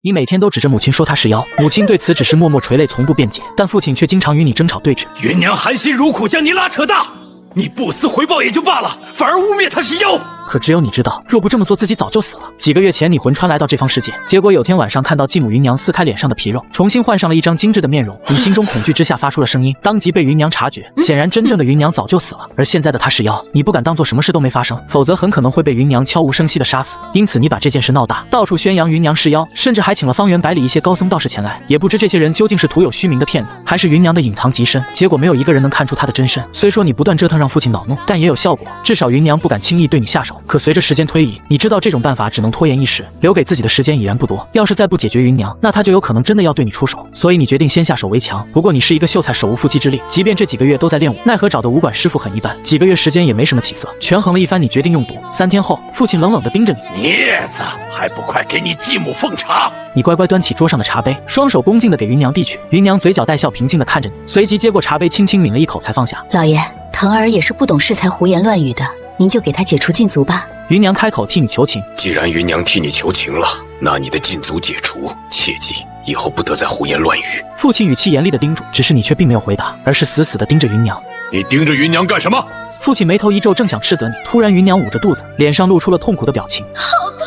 你每天都指着母亲说她是妖，母亲对此只是默默垂泪，从不辩解，但父亲却经常与你争吵对峙。芸娘含辛茹苦将你拉扯大，你不思回报也就罢了，反而污蔑她是妖。可只有你知道，若不这么做，自己早就死了。几个月前，你魂穿来到这方世界，结果有天晚上看到继母芸娘撕开脸上的皮肉，重新换上了一张精致的面容。你心中恐惧之下发出了声音，当即被芸娘察觉。显然，真正的芸娘早就死了，而现在的她是妖。你不敢当做什么事都没发生，否则很可能会被芸娘悄无声息地杀死。因此，你把这件事闹大，到处宣扬芸娘是妖，甚至还请了方圆百里一些高僧道士前来。也不知这些人究竟是徒有虚名的骗子，还是芸娘的隐藏极深。结果没有一个人能看出她的真身。虽说你不断折腾让父亲恼怒，但也有效果，至少芸娘不敢轻易对你下手。可随着时间推移，你知道这种办法只能拖延一时，留给自己的时间已然不多。要是再不解决芸娘，那她就有可能真的要对你出手。所以你决定先下手为强。不过你是一个秀才，手无缚鸡之力，即便这几个月都在练武，奈何找的武馆师傅很一般，几个月时间也没什么起色。权衡了一番，你决定用毒。3天后，父亲冷冷地盯着你：孽子，还不快给你继母奉茶！你乖乖端起桌上的茶杯，双手恭敬地给芸娘递去。芸娘嘴角带笑，平静地看着你，随即接过茶杯，轻轻抿了一口才放下。老爷，腾儿也是不懂事才胡言乱语的，您就给他解除禁足吧。芸娘开口替你求情。既然芸娘替你求情了，那你的禁足解除，切记以后不得再胡言乱语。父亲语气严厉地叮嘱，只是你却并没有回答，而是死死地盯着芸娘。你盯着芸娘干什么？父亲眉头一皱，正想斥责你，突然芸娘捂着肚子，脸上露出了痛苦的表情。好痛，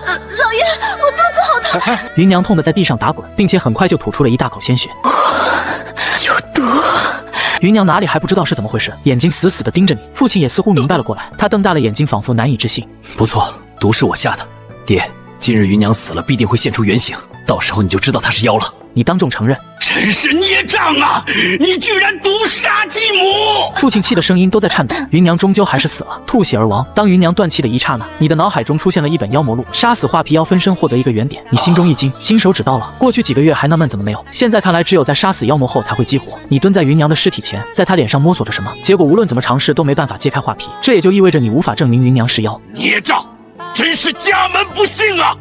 老爷，我肚子好痛。芸娘痛得在地上打滚，并且很快就吐出了一大口鲜血。有毒。芸娘哪里还不知道是怎么回事，眼睛死死地盯着你。父亲也似乎明白了过来，他瞪大了眼睛，仿佛难以置信。不错，毒是我下的。爹，今日芸娘死了，必定会现出原形，到时候你就知道她是妖了。你当众承认，真是孽障啊！你居然毒杀继母！父亲气的声音都在颤抖。芸娘终究还是死了，吐血而亡。当芸娘断气的一刹那，你的脑海中出现了一本妖魔录，杀死画皮妖分身，获得一个原点。你心中一惊，金手指到了。过去几个月还纳闷怎么没有，现在看来只有在杀死妖魔后才会激活。你蹲在芸娘的尸体前，在她脸上摸索着什么，结果无论怎么尝试都没办法揭开画皮，这也就意味着你无法证明芸娘是妖。孽障，真是家门不幸啊！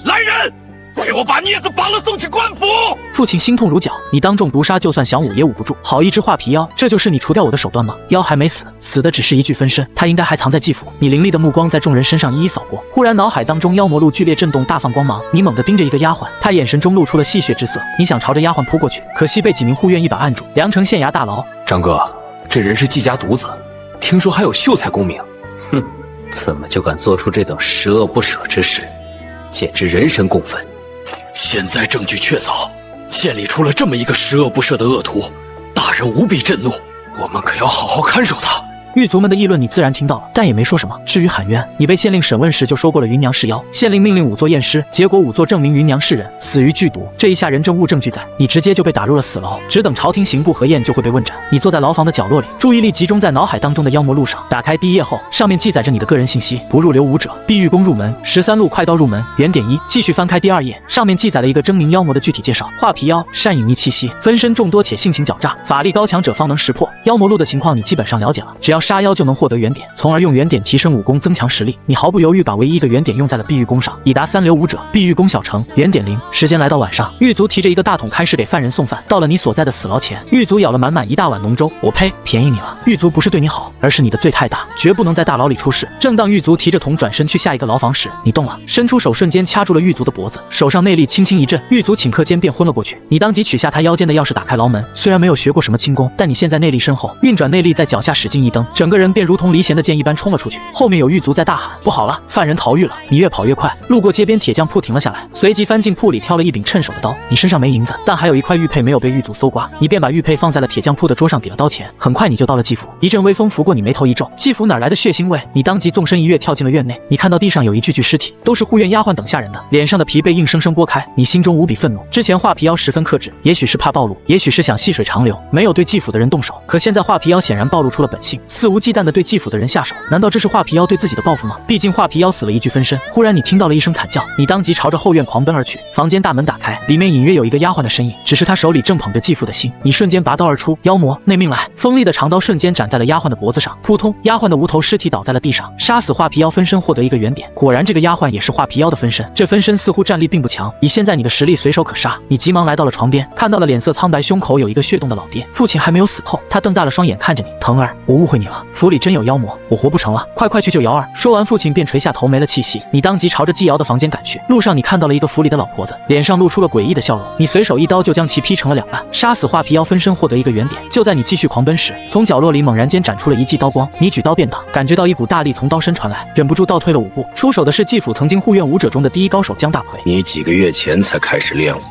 来人，给我把镊子绑了，送去官府！父亲心痛如绞，你当众毒杀，就算想捂也捂不住。好一只画皮妖，这就是你除掉我的手段吗？妖还没死，死的只是一具分身，他应该还藏在继府。你凌厉的目光在众人身上一一扫过，忽然脑海当中妖魔录剧烈震动，大放光芒。你猛地盯着一个丫鬟，她眼神中露出了戏谑之色。你想朝着丫鬟扑过去，可惜被几名护院一把按住。凉城县衙大牢，张哥，这人是季家独子，听说还有秀才功名。哼，怎么就敢做出这等十恶不赦之事，简直人神共愤。现在证据确凿，县里出了这么一个十恶不赦的恶徒，大人无比震怒，我们可要好好看守他。狱卒们的议论你自然听到了，但也没说什么。至于喊冤，你被县令审问时就说过了芸娘是妖，县令命令仵作验尸，结果仵作证明芸娘是人，死于剧毒。这一下人证物证俱在，你直接就被打入了死牢，只等朝廷刑部核验就会被问斩。你坐在牢房的角落里，注意力集中在脑海当中的妖魔录上。打开第一页后，上面记载着你的个人信息：不入流武者，必御宫入门，13路快刀入门。原点1，继续翻开第2页，上面记载了一个狰狞妖魔的具体介绍：画皮妖，善隐匿气息，分身众多且性情狡诈，法力高强者方能识破。妖魔录的情况你基本上了解了，只要杀妖就能获得原点，从而用原点提升武功，增强实力。你毫不犹豫把唯一一个原点用在了碧玉宫上，已达3流武者，碧玉宫小城。原点0，时间来到晚上，狱卒提着一个大桶开始给犯人送饭。到了你所在的死牢前，狱卒舀了满满一大碗浓粥。我呸，便宜你了。狱卒不是对你好，而是你的罪太大，绝不能在大牢里出事。正当狱卒提着桶转身去下一个牢房时，你动了，伸出手瞬间掐住了狱卒的脖子，手上内力轻轻一震，狱卒顷刻间便昏了过去。你当即取下他腰间的钥匙，打开牢门。虽然没有学过什么轻功，但你现在内力深厚，运转内力在脚下使劲一蹬，整个人便如同离弦的箭一般冲了出去。后面有狱卒在大喊：不好了，犯人逃狱了！你越跑越快，路过街边铁匠铺停了下来，随即翻进铺里挑了一柄趁手的刀。你身上没银子，但还有一块玉佩没有被狱卒搜刮，你便把玉佩放在了铁匠铺的桌上，抵了刀钱。很快你就到了继府，一阵微风拂过，你眉头一皱，继府哪来的血腥味？你当即纵身一跃跳进了院内。你看到地上有一具尸体，都是护院丫鬟等下人的，脸上的皮被硬生生剥开。你心中无比愤怒，之前画皮妖十分克制，也许是怕暴露，也许是想细水长流，没有对继府的人动手。可现在画皮妖显然暴露出了本性，肆无忌惮地对继府的人下手。难道这是画皮妖对自己的报复吗？毕竟画皮妖死了一具分身。忽然你听到了一声惨叫，你当即朝着后院狂奔而去。房间大门打开，里面隐约有一个丫鬟的身影，只是她手里正捧着继父的心。你瞬间拔刀而出，妖魔内命来！锋利的长刀瞬间斩在了丫鬟的脖子上，扑通，丫鬟的无头尸体倒在了地上。杀死画皮妖分身，获得一个原点。果然这个丫鬟也是画皮妖的分身，这分身似乎战力并不强，以现在你的实力随手可杀。你急忙来到了床边，看到了脸色苍白、胸口有一个血洞的老爹。父亲还没有死透，他瞪大了双眼看着你，腾儿，我误会你了。了，府里真有妖魔，我活不成了，快去救瑶儿！说完，父亲便垂下头没了气息。你当即朝着季瑶的房间赶去，路上你看到了一个府里的老婆子，脸上露出了诡异的笑容，你随手一刀就将其劈成了2半，杀死画皮妖分身，获得一个原点。就在你继续狂奔时，从角落里猛然间展出了一记刀光，你举刀便挡，感觉到一股大力从刀身传来，忍不住倒退了5步。出手的是季府曾经护院武者中的第一高手江大奎。你几个月前才开始练武，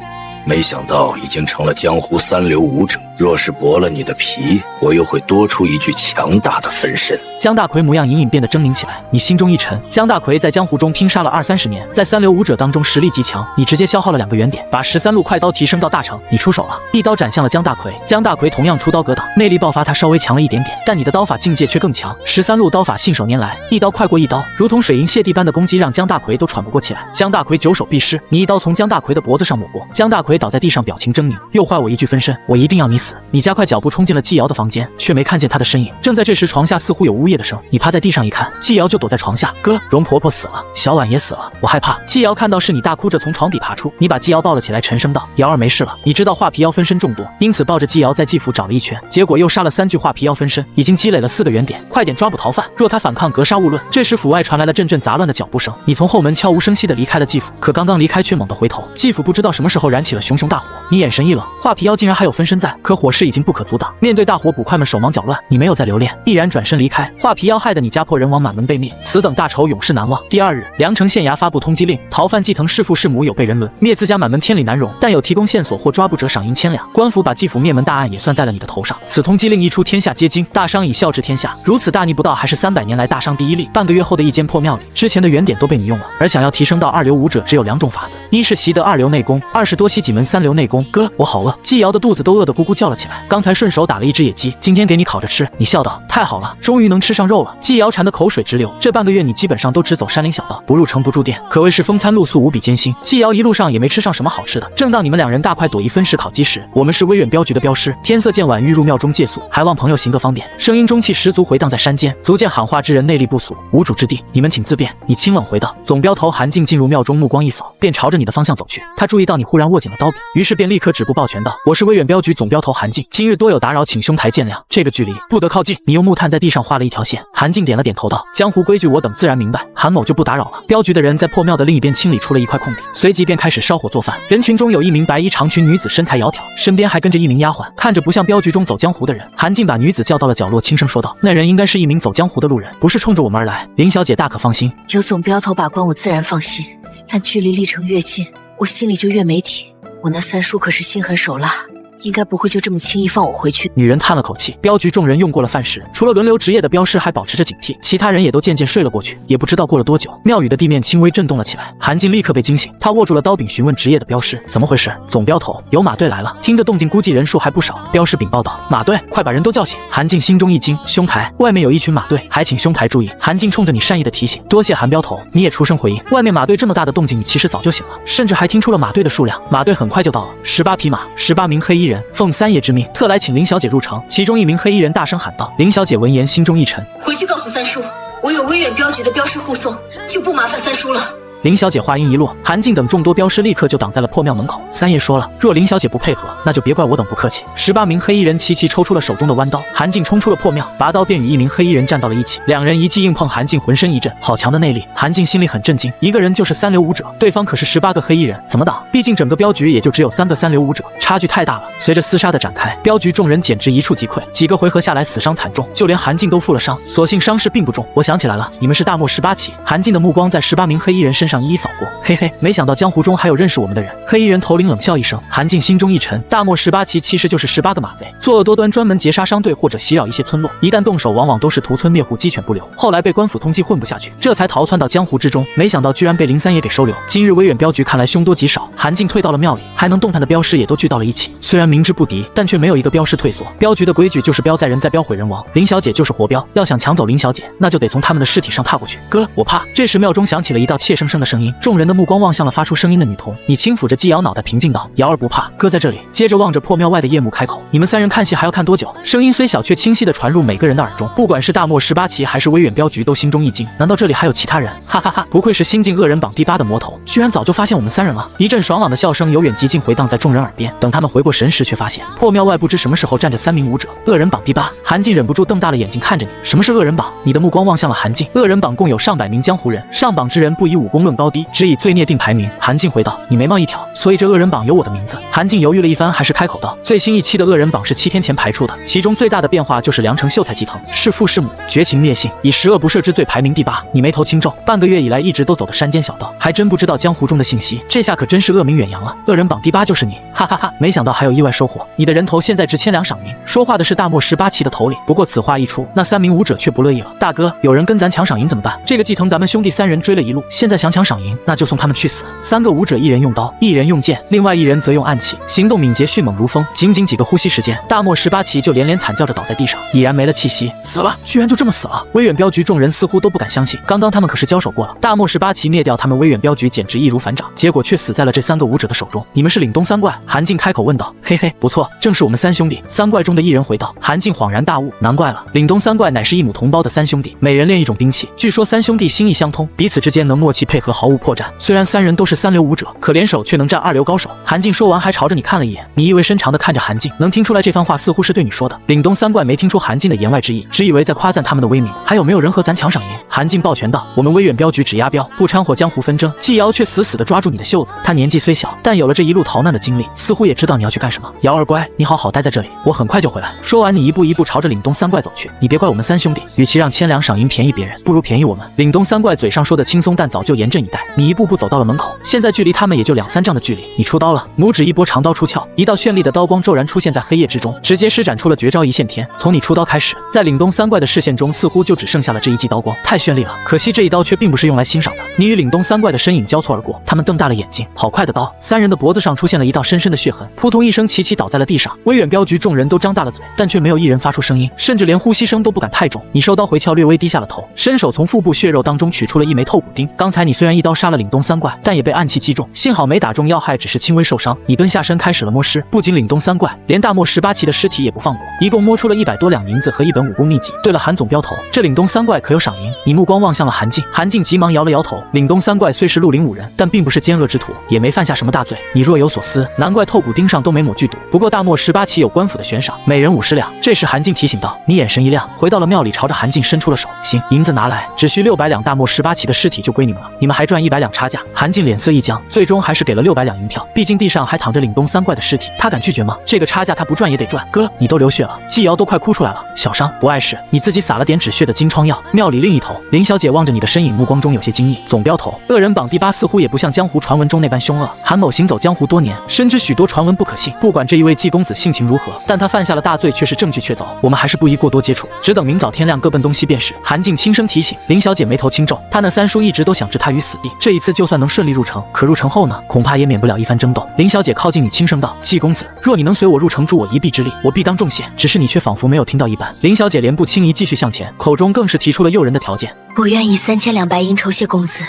没想到已经成了江湖3流武者。若是剥了你的皮，我又会多出一具强大的分身。江大奎模样隐隐变得狰狞起来，你心中一沉。江大奎在江湖中拼杀了20-30年，在3流武者当中实力极强，你直接消耗了2个原点，把13路快刀提升到大成。你出手了，一刀斩向了江大奎。江大奎同样出刀格挡，内力爆发他稍微强了一点点，但你的刀法境界却更强。13路刀法信手拈来，一刀快过一刀，如同水银泻地般的攻击让江大奎都喘不过气来。江大奎9手必失，你一刀从江大奎的脖子上抹过，江大奎倒在地上，表情狰狞，又坏我一具分身，我一定要你死！你加快脚步冲进了季瑶的房间，却没看见他的身影。正在这时，床下似乎有呜咽的声，你趴在地上一看，季瑶就躲在床下。哥，容婆婆死了，小婉也死了，我害怕。季瑶看到是你，大哭着从床底爬出，你把季瑶抱了起来，沉声道：瑶儿没事了。你知道画皮妖分身众多，因此抱着季瑶在季府找了一圈，结果又杀了3具画皮妖分身，已经积累了4个原点，快点抓捕逃犯，若他反抗，格杀勿论。这时府外传来了阵阵杂乱的脚步声，你从后门悄无声息地离开了季府，可刚刚离开却猛地回头，季府不知道什么时候燃起了熊熊大火，你眼神一冷，画皮妖竟然还有分身在，可火势已经不可阻挡。面对大火，捕快们手忙脚乱，你没有再留恋，毅然转身离开。画皮妖害得你家破人亡，满门被灭，此等大仇永世难忘。第2日，凉城县衙发布通缉令，逃犯季藤弑父弑母，有被人伦，灭自家满门，天理难容，但有提供线索或抓捕者赏银1000两。官府把季府灭门大案也算在了你的头上。此通缉令一出，天下皆惊，大商以孝治天下。如此大逆不道，还是300年来大商第一例。半个月后的一间破庙里，之前的原点都被你用了，而想要提升到2流武者，只有2种法子：一是习得2流内功，2是多习几门3流内功。哥，我好饿！季瑶的肚子都饿得咕咕叫了起来，刚才顺手打了一只野鸡，今天给你烤着吃。你笑道：太好了，终于能吃上肉了。季瑶馋得口水直流，这半个月你基本上都只走山林小道，不入城不住店，可谓是风餐露宿，无比艰辛。季瑶一路上也没吃上什么好吃的。正当你们2人大快朵颐分食烤鸡时，我们是威远镖局的镖师，天色渐晚，欲入庙中借宿，还望朋友行个方便。声音中气十足回荡在山间，足见喊话之人内力不俗，无主之地，你们请自便。你清冷回道。总镖头韩静进入庙中，目光一扫，便朝着你的方向走去。他注意到你忽然握紧了刀柄，于是便立刻止步抱拳道：我是威远镖局总镖头韩静，今日多有打扰，请兄台见谅。这个距离不得靠近。你用木炭在地上画了一条线。韩静点了点头道：江湖规矩我等自然明白，韩某就不打扰了。镖局的人在破庙的另一边清理出了一块空地，随即便开始烧火做饭。人群中有一名白衣长裙女子，身材窈窕，身边还跟着一名丫鬟，看着不像镖局中走江湖的人。韩静把女子叫到了角落，轻声说道：那人应该是一名走江湖的路人，不是冲着我们而来。林小姐大可放心，有总镖头把关，我自然放心。但距离历程越近，我心里就越没底。我那三叔可是心狠手辣，应该不会就这么轻易放我回去。女人叹了口气，镖局众人用过了饭时，除了轮流值夜的镖师还保持着警惕，其他人也都渐渐睡了过去。也不知道过了多久，庙宇的地面轻微震动了起来。韩静立刻被惊醒，他握住了刀柄，询问值夜的镖师怎么回事。总镖头，有马队来了。听着动静，估计人数还不少。镖师禀报道：马队，快把人都叫醒。韩静心中一惊，兄台，外面有一群马队，还请兄台注意。韩静冲着你善意的提醒，多谢韩镖头。你也出声回应，外面马队这么大的动静，你其实早就醒了，甚至还听出了马队的数量。马队很快就到了，18匹马，18名黑衣人，奉三爷之命，特来请林小姐入城。其中一名黑衣人大声喊道。林小姐闻言心中一沉，回去告诉三叔，我有威远镖局的镖师护送，就不麻烦三叔了。林小姐话音一落，韩静等众多镖师立刻就挡在了破庙门口。三爷说了，若林小姐不配合，那就别怪我等不客气。18名黑衣人齐齐抽出了手中的弯刀，韩静冲出了破庙，拔刀便与一名黑衣人站到了一起。两人一记硬碰，韩静浑身一震，好强的内力！韩静心里很震惊，一个人就是3流武者，对方可是18个黑衣人，怎么挡？毕竟整个镖局也就只有3个3流武者，差距太大了。随着厮杀的展开，镖局众人简直一触即溃，几个回合下来死伤惨重，就连韩静都负了伤，所幸伤势并不重。我想起来了，你们是大漠18旗。韩静的目光在18名黑衣人身上一一扫过，嘿嘿，没想到江湖中还有认识我们的人。黑衣人头领冷笑一声，韩静心中一沉，大漠18旗其实就是18个马贼，作恶多端，专门劫杀商队或者袭扰一些村落，一旦动手往往都是屠村灭户，鸡犬不留。后来被官府通缉，混不下去，这才逃窜到江湖之中，没想到居然被林三爷给收留。今日威远镖局看来凶多吉少，韩静退到了庙里，还能动弹的镖师也都聚到了一起，虽然明知不敌，但却没有一个镖师退缩。镖局的规矩就是镖在人，在镖毁人亡。林小姐就是活镖，要想抢走林小姐，那就得从他们的尸体上踏过去。哥，我怕。这时庙中响起了一道怯生生的的声音，众人的目光望向了发出声音的女童。你轻抚着季瑶脑袋，平静道：“瑶儿不怕，哥在这里。”接着望着破庙外的夜幕开口：“你们三人看戏还要看多久？”声音虽小，却清晰地传入每个人的耳中。不管是大漠18旗还是威远镖局，都心中一惊。难道这里还有其他人？哈哈哈！不愧是新晋恶人榜第8的魔头，居然早就发现我们三人了。一阵爽朗的笑声由远及近回荡在众人耳边。等他们回过神时，却发现破庙外不知什么时候站着3名武者。恶人榜第8，韩进忍不住瞪大了眼睛看着你。什么是恶人榜？你的目光望向了韩进。恶人榜共有上百名江湖人，上榜之人不以武功论高低，只以罪孽定排名。韩进回道：“你眉毛一挑，所以这恶人榜有我的名字。”韩进犹豫了一番，还是开口道：“最新一期的恶人榜是7天前排出的，其中最大的变化就是良辰秀才季腾弑父弑母，绝情灭性，以10恶不赦之罪排名第8。”你眉头轻皱，半个月以来一直都走的山间小道，还真不知道江湖中的信息，这下可真是恶名远扬了。恶人榜第8就是你，哈哈哈！没想到还有意外收获，你的人头现在值1000两赏银。说话的是大漠18旗的头领，不过此话一出，那3名武者却不乐意了。大哥，有人跟咱抢赏银怎么办？这个季腾咱们兄弟3人追了一路，现在想抢赏银，那就送他们去死。3个武者，一人用刀，一人用剑，另外一人则用暗器，行动敏捷，迅猛如风。仅仅几个呼吸时间，大漠18旗就连连惨叫着倒在地上，已然没了气息，死了，居然就这么死了。威远镖局众人似乎都不敢相信，刚刚他们可是交手过了，大漠18旗灭掉他们威远镖局简直易如反掌，结果却死在了这3个武者的手中。你们是岭东三怪？韩进开口问道。嘿嘿，不错，正是我们3兄弟。3怪中的一人回道。韩进恍然大悟，难怪了，岭东3怪乃是一母同胞的3兄弟，每人练一种兵器，据说3兄弟心意相通，彼此之间能默契配合，毫无破绽。虽然3人都是3流武者，可联手却能战2流高手。韩进说完还朝着你看了一眼，你意味深长地看着韩进，能听出来这番话似乎是对你说的。岭东3怪没听出韩进的言外之意，只以为在夸赞他们的威名。还有没有人和咱抢赏银？韩进抱拳道：“我们威远镖局只押镖，不掺和江湖纷争。”季瑶却死死地抓住你的袖子，他年纪虽小，但有了这一路逃难的经历，似乎也知道你要去干什么。瑶儿乖，你好好待在这里，我很快就回来。说完，你一步一步朝着岭东3怪走去。你别怪我们3兄弟，与其让1000两赏银便宜别人，不如便宜我们。岭东3怪嘴上说的轻松，但早就严阵以待。你一步步走到了门口，现在距离他们也就2、3丈的距离。你出刀了，拇指一拨，长刀出鞘，一道绚丽的刀光骤然出现在黑夜之中，直接施展出了绝招一线天。从你出刀开始，在岭东3怪的视线中，似乎就只剩下了这一记刀光，太绚丽了。可惜这一刀却并不是用来欣赏的。你与岭东3怪的身影交错而过，他们瞪大了眼睛，好快的刀！3人的脖子上出现了一道深深的血痕，扑通一声，齐齐倒在了地上。威远镖局众人都张大了嘴，但却没有一人发出声音，甚至连呼吸声都不敢太重。你收刀回鞘，略微低下了头，伸手从腹部血肉当中取出了一枚透骨钉。刚才你虽然一刀杀了岭东3怪，但也被暗器击中，幸好没打中要害，只是轻微受伤。你蹲下身开始了摸尸，不仅岭东3怪，连大漠18旗的尸体也不放过，一共摸出了100多两银子和一本武功秘籍。对了，韩总镖头，这岭东3怪可有赏银？你目光望向了韩进，韩进急忙摇了摇头。岭东3怪虽是绿林武人，但并不是奸恶之徒，也没犯下什么大罪。你若有所思，难怪透骨钉上都没抹剧毒。不过大漠18旗有官府的悬赏，每人50两。这时韩进提醒道。你眼神一亮，回到了庙里，朝着韩进伸出了手。行，银子拿来，只需600两，大漠18旗的尸体就归你们了，你们还赚100两差价。韩进脸色一僵，最终还是给了600两银票，毕竟地上还躺着岭东3怪的尸体，他敢拒绝吗？这个差价他不赚也得赚。哥，你都流血了。季瑶都快哭出来了。小伤不碍事，你自己撒了点止血的金疮药。庙里另一头，林小姐望着你的身影，目光中有些惊异。总镖头，恶人榜第8似乎也不像江湖传闻中那般凶恶。韩某行走江湖多年，深知许多传闻不可信。不管这一位季公子性情如何，但他犯下了大罪，却是证据确凿，我们还是不宜过多接触，只等明早天亮各奔东西便是。韩进轻声提醒。林小姐眉头轻皱，她那3叔一直都想置她于死地，这一次就算能顺利入城，可入城后呢，恐怕也免不了一番争斗。林小姐靠近你，轻声道：季公子，若你能随我入城，助我一臂之力，我必当重谢。只是你却仿佛没有听到一般。林小姐连步轻移，继续向前，口中更是提出了诱人的条件。我愿以3000两白银酬谢公子。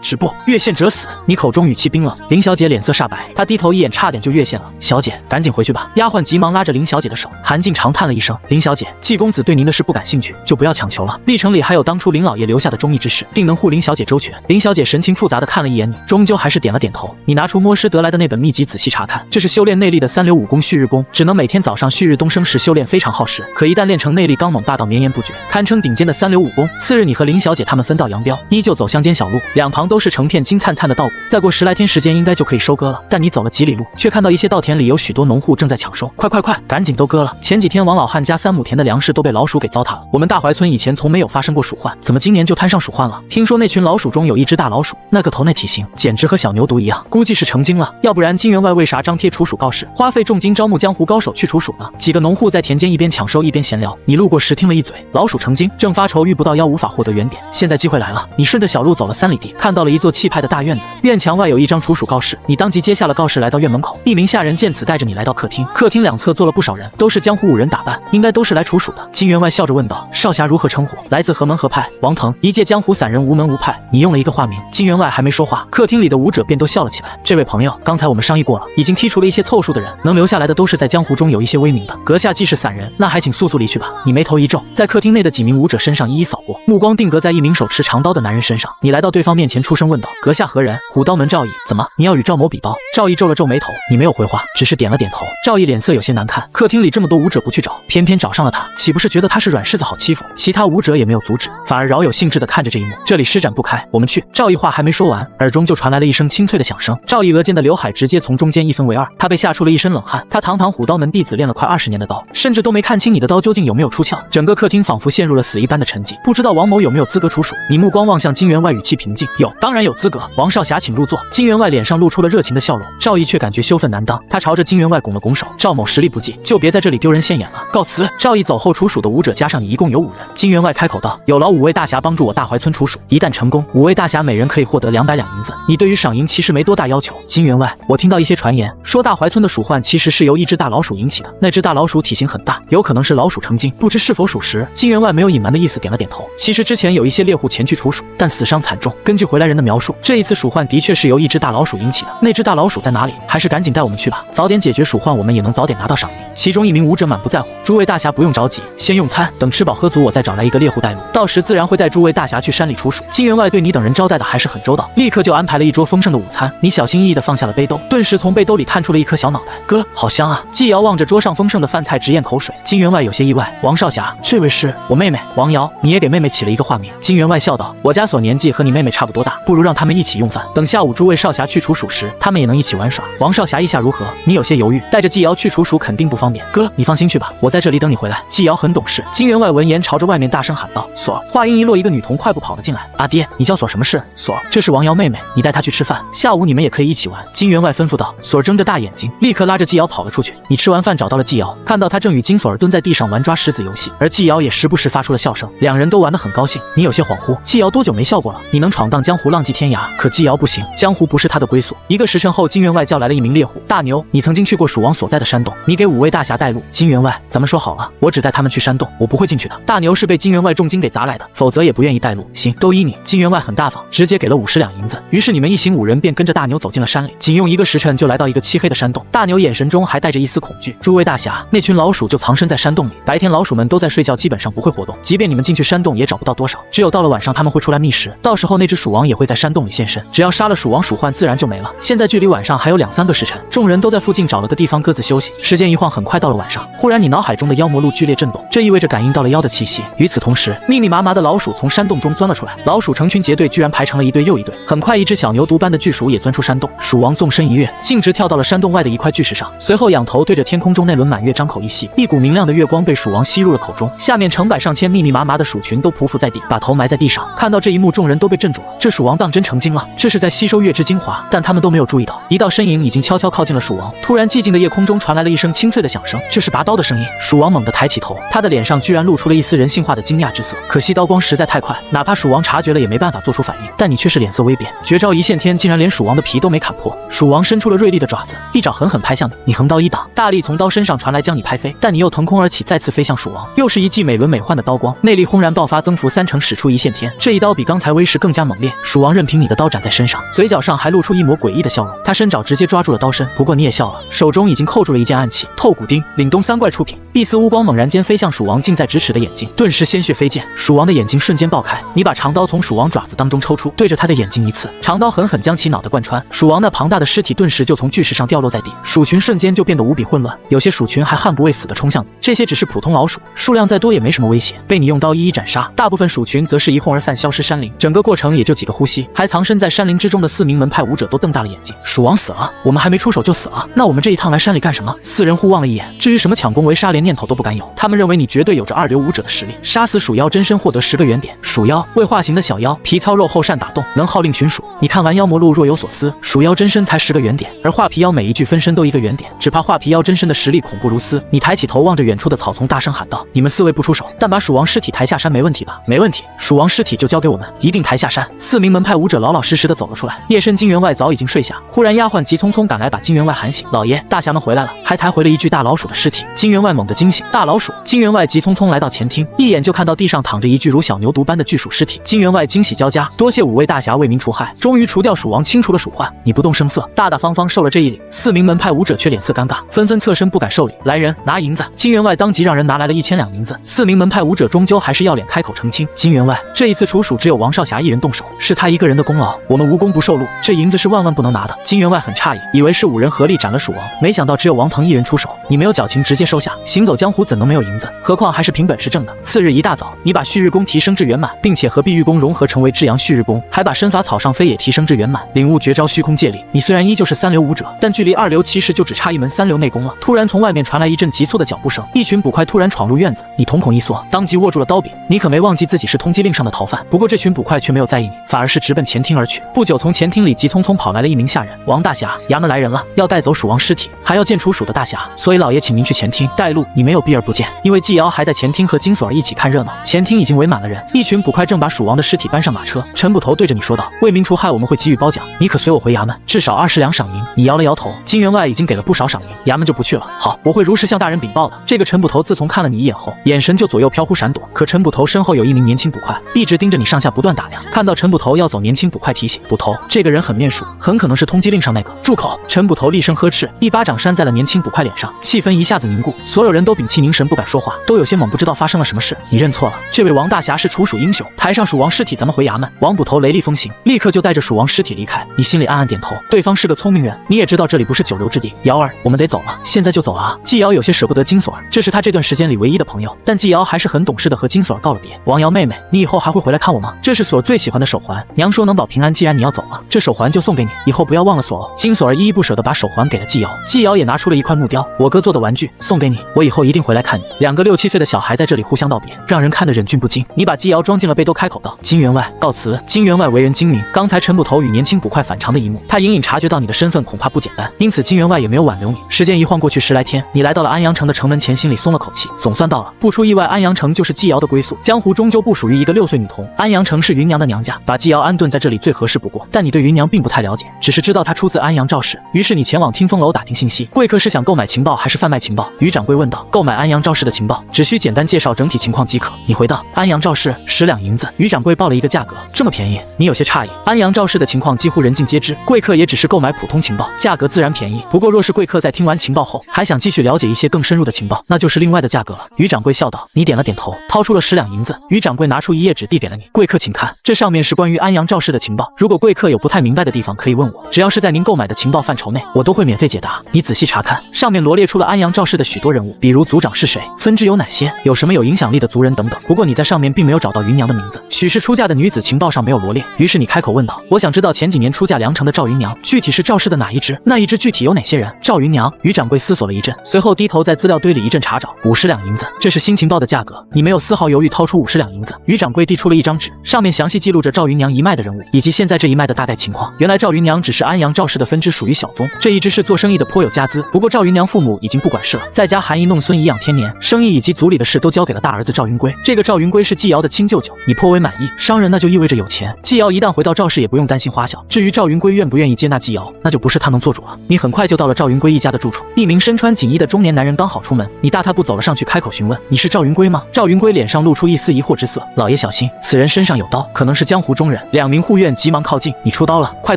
止步，越线者死。你口中语气冰冷。林小姐脸色煞白，她低头一眼，差点就越线了。小姐，赶紧回去吧。丫鬟急忙拉着林小姐的手。韩进长叹了一声，林小姐，季公子对您的事不感兴趣，就不要强求了。历城里还有当初林老爷留下的忠义之士，定能护林小姐周全。林小姐神情复杂的看了一眼你，终究还是点了点头。你拿出摸尸得来的那本秘籍仔细查看，这是修炼内力的3流武功旭日功，只能每天早上旭日东升时修炼，非常耗时，可一旦练成内力刚猛霸道绵延不绝，堪称顶尖的3流武功。次日你和林小姐他们分道扬镳，依旧走乡间小路，两旁都是成片金灿灿的稻谷，再过10来天时间应该就可以收割了。但你走了几里路，却看到一些稻田里有许多农户正在抢收。快，赶紧都割了！前几天王老汉家3亩田的粮食都被老鼠给糟蹋了。我们大怀村以前从没有发生过鼠患，怎么今年就摊上鼠患了？听说那群老鼠中有一只大老鼠，那个头那体型，简直和小牛犊一样，估计是成精了。要不然金员外为啥张贴除鼠告示，花费重金招募江湖高手去除鼠呢？几个农户在田间一边抢收一边闲聊，你路过时听了一嘴，老鼠成精，正发愁遇不到妖无法获得原点。现在机会来了，你顺着小路走了3里地，看到到了一座气派的大院子，院墙外有一张处暑告示，你当即接下了告示，来到院门口。一名下人见此，带着你来到客厅。客厅两侧坐了不少人，都是江湖武人打扮，应该都是来处暑的。金员外笑着问道：“少侠如何称呼？”“来自何门何派？”“王腾，一介江湖散人，无门无派。”你用了一个化名。金员外还没说话，客厅里的武者便都笑了起来。这位朋友，刚才我们商议过了，已经剔除了一些凑数的人，能留下来的都是在江湖中有一些威名的。阁下既是散人，那还请速速离去吧。你眉头一皱，在客厅内的几名武者身上一一扫过，目光定格在一名手持长刀的男人身上。你来到对方面前，出声问道：“阁下何人？”“虎刀门赵毅。”“怎么，你要与赵某比刀？”赵毅皱了皱眉头，你没有回话，只是点了点头。赵毅脸色有些难看，客厅里这么多武者不去找，偏偏找上了他，岂不是觉得他是软柿子好欺负？其他武者也没有阻止，反而饶有兴致地看着这一幕。这里施展不开，我们去。赵毅话还没说完，耳中就传来了一声清脆的响声，赵毅额间的刘海直接从中间一分为二，他被吓出了一身冷汗。他堂堂虎刀门弟子，练了快20年的刀，甚至都没看清你的刀究竟有没有出鞘。整个客厅仿佛陷入了死一般的沉寂，不知道王某有没有资格处暑。你目光望向金员外，语气平静：“有，当然有资格。王少侠，请入座。”金员外脸上露出了热情的笑容，赵毅却感觉羞愤难当，他朝着金员外拱了拱手：“赵某实力不济，就别在这里丢人现眼了，告辞。”赵毅走后，处暑的武者加上你一共有5人。金员外开口道：“有劳5位大侠帮助我大怀村处暑，一旦成功，5位大侠每人可以获得200两银子。你对于赏银其实没多大要求。”金员外，我听到一些传言，说大怀村的鼠患其实是由一只大老鼠引起的，那只大老鼠体型很大，有可能是老鼠成精，不知是否属实。金员外没有隐瞒的意思，点了点头。其实之前有一些猎户前去处暑，但死伤惨重。根据回来人的描述，这一次鼠患的确是由一只大老鼠引起的。那只大老鼠在哪里？还是赶紧带我们去吧，早点解决鼠患，我们也能早点拿到赏银。其中一名武者满不在乎：“诸位大侠不用着急，先用餐，等吃饱喝足，我再找来一个猎户带路，到时自然会带诸位大侠去山里处暑。”金员外对你等人招待的还是很周到，立刻就安排了一桌丰盛的午餐。你小心翼翼地放下了背兜，顿时从背兜里探出了一颗小脑袋。“哥，好香啊！”季瑶望着桌上丰盛的饭菜直咽口水。金员外有些意外：“王少侠，这位是我妹妹王瑶，你也给妹妹起了一个化名。”金员外笑道：“我家所年纪和你妹妹差不多大，不如让他们一起用饭，等下午诸位少侠去处暑时，他们也能一起玩耍。王少侠意下如何？”你有些犹豫，带着季瑶去处暑肯定不方便。“哥，你放心去吧，我在这里等你回来。”季瑶很懂事。金员外闻言朝着外面大声喊道：“锁儿！”话音一落，一个女童快步跑了进来。“阿爹，你叫锁什么事？”“锁儿，这是王瑶妹妹，你带她去吃饭，下午你们也可以一起玩。”金员外吩咐道。锁儿睁着大眼睛，立刻拉着季瑶跑了出去。你吃完饭找到了季瑶，看到她正与金锁儿蹲在地上玩抓石子游戏，而季瑶也时不时发出了笑声，两人都玩得很高兴。你有些恍惚，季瑶多久没笑过了？你能闯荡江湖，浪迹天涯，可季瑶不行，江湖不是她的归宿。1个时辰后，金员外叫来了一名猎户：“大牛，你曾经去过蜀王所在的山洞，你给5位大侠带路。”金员外，咱们说好了，我只带他们去山洞，我不会进去的。大牛是被金员外重金给砸来的，否则也不愿意带路。行，都依你。金员外很大方，直接给了50两银子。于是你们一行5人便跟着大牛走进了山里，仅用1个时辰就来到一个漆黑的山洞。大牛眼神中还带着一丝恐惧：“诸位大侠，那群老鼠就藏身在山洞里，白天老鼠们都在睡觉，基本上不会活动，即便你们进去山洞也找不到多少，只有到了晚上他们会出来觅食，到时候那只鼠王也会在山洞里现身，只要杀了鼠王，鼠患自然就没了。现在距离晚上还有2-3个时辰，众人都在附近找了个地方各自休息。时间一晃，很快到了晚上。忽然你脑海中的妖魔录剧烈震动，这意味着感应到了妖的气息。与此同时，密密麻麻的老鼠从山洞中钻了出来，老鼠成群结队，居然排成了一队又一队。很快，一只小牛犊般的巨鼠也钻出山洞，鼠王纵身一跃，径直跳到了山洞外的一块巨石上，随后仰头对着天空中那轮满月张口一吸，一股明亮的月光被鼠王吸入了口中，下面成百上千密密麻麻的鼠群都匍匐在地，把头埋在地上。看到这一幕，众人都被镇住了，这鼠王当真成精了，这是在吸收月之精华。但他们都没有注意到，一道身影已经悄悄靠近了鼠王。突然，寂静的夜空中传来了一声清脆的响声，这是拔刀的声音。鼠王猛地抬起头，他的脸上居然露出了一丝人性化的惊讶之色。可惜刀光实在太快，哪怕鼠王察觉了也没办法做出反应。但你却是脸色微变，绝招一线天竟然连鼠王的皮都没砍破。鼠王伸出了锐利的爪子，一爪狠狠拍向你，你横刀一挡，大力从刀身上传来将你拍飞，但你又腾空而起，再次飞向鼠王，又是一记美轮美奂的刀光，内力轰然爆发，增幅3成，使出一线天。这一刀比刚才威势更加猛烈，鼠王任凭你的刀斩在身上，嘴角上还露出一抹诡异的笑容。他伸爪直接抓住了刀身，不过你也笑了，手中已经扣住了一件暗器——透骨钉，凛冬3怪出品。一丝乌光猛然间飞向鼠王近在咫尺的眼睛，顿时鲜血飞溅，鼠王的眼睛瞬间爆开。你把长刀从鼠王爪子当中抽出，对着他的眼睛一刺，长刀狠狠将其脑袋贯穿，鼠王那庞大的尸体顿时就从巨石上掉落在地，鼠群瞬间就变得无比混乱，有些鼠群还悍不畏死地冲向你。这些只是普通老鼠，数量再多也没什么威胁，被你用刀一一斩杀。大部分鼠群则是一哄而散，消失山林。整个过程也就几个呼吸，还藏身在山林之中的4名门派武者都瞪大了眼睛。鼠王死了，我们还没出手就死了，那我们这一趟来山里干什么？4人互望了一眼。一眼。至于什么抢功围杀，连念头都不敢有。他们认为你绝对有着二流武者的实力，杀死鼠妖真身获得10个元点。鼠妖未化形的小妖，皮糙肉厚，善打洞，能号令群鼠。你看完妖魔录若有所思，鼠妖真身才10个元点，而画皮妖每一具分身都1个元点，只怕画皮妖真身的实力恐怖如斯。你抬起头望着远处的草丛，大声喊道：“你们4位不出手，但把鼠王尸体抬下山没问题吧？”没问题，鼠王尸体就交给我们，一定抬下山。4名门派武者老老实实的走了出来。夜深，金员外早已经睡下，忽然丫鬟急匆匆赶来，把金员外喊醒：“老爷，大侠们回来了！”还抬回了一具大老鼠的尸体。金员外猛地惊醒，大老鼠！金员外急匆匆来到前厅，一眼就看到地上躺着一具如小牛犊般的巨鼠尸体。金员外惊喜交加，多谢5位大侠为民除害，终于除掉鼠王，清除了鼠患。你不动声色，大大方方受了这一礼。4名门派武者却脸色尴尬，纷纷侧身不敢受礼。来人，拿银子！金员外当即让人拿来了1000两银子。4名门派武者终究还是要脸开口澄清：金员外，这一次除鼠只有王少侠一人动手，是他一个人的功劳，我们无功不受禄，这银子是万万不能拿的。金员外很诧异，以为是5人合力斩了鼠王，没想到只有王腾一人出手。你没有矫情，直接收下。行走江湖怎能没有银子？何况还是凭本事挣的。次日一大早，你把旭日功提升至圆满，并且和碧玉功融合成为至阳旭日功，还把身法草上飞也提升至圆满，领悟绝招虚空借力。你虽然依旧是3流武者，但距离2流其实就只差一门3流内功了。突然从外面传来一阵急促的脚步声，一群捕快突然闯入院子，你瞳孔一缩，当即握住了刀柄。你可没忘记自己是通缉令上的逃犯，不过这群捕快却没有在意你，反而是直奔前厅而去。不久，从前厅里急匆匆跑来了一名下人：“王大侠，衙门来人了，要带走鼠王尸体，还要见除鼠的大侠，所以老爷请您去前厅带路。你没有避而不见，因为纪瑶还在前厅和金锁儿一起看热闹。前厅已经围满了人，一群捕快正把鼠王的尸体搬上马车。陈捕头对着你说道：为民除害，我们会给予褒奖，你可随我回衙门，至少20两赏银。你摇了摇头，金员外已经给了不少赏银，衙门就不去了。好，我会如实向大人禀报的。这个陈捕头自从看了你一眼后，眼神就左右飘忽闪躲，可陈捕头身后有一名年轻捕快，一直盯着你上下不断打量。看到陈捕头要走，年轻捕快提醒捕头，这个人很面熟，很可能是通缉令上那个。住口！陈捕头厉声呵斥，一巴掌扇在了年轻捕快脸上，气氛一下子凝固，所有人都屏气凝神，不敢说话，都有些懵，不知道发生了什么事。你认错了，这位王大侠是除鼠英雄，抬上鼠王尸体，咱们回衙门。王捕头雷厉风行，立刻就带着鼠王尸体离开。你心里暗暗点头，对方是个聪明人，你也知道这里不是久留之地。瑶儿，我们得走了，现在就走啊！纪瑶有些舍不得金锁儿，这是他这段时间里唯一的朋友，但纪瑶还是很懂事的和金锁儿告了别。王瑶妹妹，你以后还会回来看我吗？这是锁儿最喜欢的手环，娘说能保平安。既然你要走了，这手环就送给你，以后不要忘了锁哦。金锁儿依依不舍地把手环给了纪瑶，纪瑶也拿出了一块木雕，我哥做的玩具，送给你，我以后一定回来看你。2个6、7岁的小孩在这里互相道别，让人看得忍俊不禁。你把纪瑶装进了背兜，开口道：金员外告辞。金员外为人精明，刚才陈捕头与年轻捕快反常的一幕，他隐隐察觉到你的身份恐怕不简单，因此金员外也没有挽留你。时间一晃过去10来天，你来到了安阳城的城门前，心里松了口气，总算到了。不出意外，安阳城就是纪瑶的归宿，江湖终究不属于一个6岁女童，安阳城是芸娘的娘家，把纪瑶安顿在这里最合适不过。但你对芸娘并不太了解，只是知道她出自安阳赵氏，于是你前往听风楼打听信息。贵客是想购买情报还是贩卖情报？于掌柜问道。购买安阳赵氏的情报，只需简单介绍整体情况即可。你回道：安阳赵氏10两银子。于掌柜报了一个价格，这么便宜？你有些诧异。安阳赵氏的情况几乎人尽皆知，贵客也只是购买普通情报，价格自然便宜。不过若是贵客在听完情报后还想继续了解一些更深入的情报，那就是另外的价格了。于掌柜笑道。你点了点头，掏出了10两银子。于掌柜拿出一页纸递给了你，贵客请看，这上面是关于安阳赵氏的情报，如果贵客有不太明白的地方可以问我，只要是在您购买的情报范畴内，我都会免费解答。你仔细查看，上面罗列出了安阳赵氏的许多人物，比如族长是谁，分支有哪些，有什么有影响力的族人等等。不过你在上面并没有找到芸娘的名字，许是出嫁的女子情报上没有罗列。于是你开口问道：我想知道前几年出嫁梁城的赵芸娘，具体是赵氏的哪一支？那一支具体有哪些人？赵芸娘。于掌柜思索了一阵，随后低头在资料堆里一阵查找，50两银子，这是新情报的价格。你没有丝毫犹豫，掏出50两银子。于掌柜递出了一张纸，上面详细记录着赵芸娘一脉的人物，以及现在这一脉的大概情况。原来赵芸娘只是安阳赵氏的分支，属于小宗，这一支是做生意的，颇有家资。不过赵芸娘父母已经不管事了，在家含饴弄孙，颐养天年，生意以及族里的事都交给了大儿子赵云归。这个赵云归是纪瑶的亲舅舅，你颇为满意。商人那就意味着有钱，纪瑶一旦回到赵氏也不用担心花销。至于赵云归愿不愿意接纳纪瑶，那就不是他能做主了。你很快就到了赵云归一家的住处，一名身穿锦衣的中年男人刚好出门，你大踏步走了上去，开口询问：你是赵云归吗？赵云归脸上露出一丝疑惑之色，老爷小心，此人身上有刀，可能是江湖中人。2名护院急忙靠近，你出刀了，快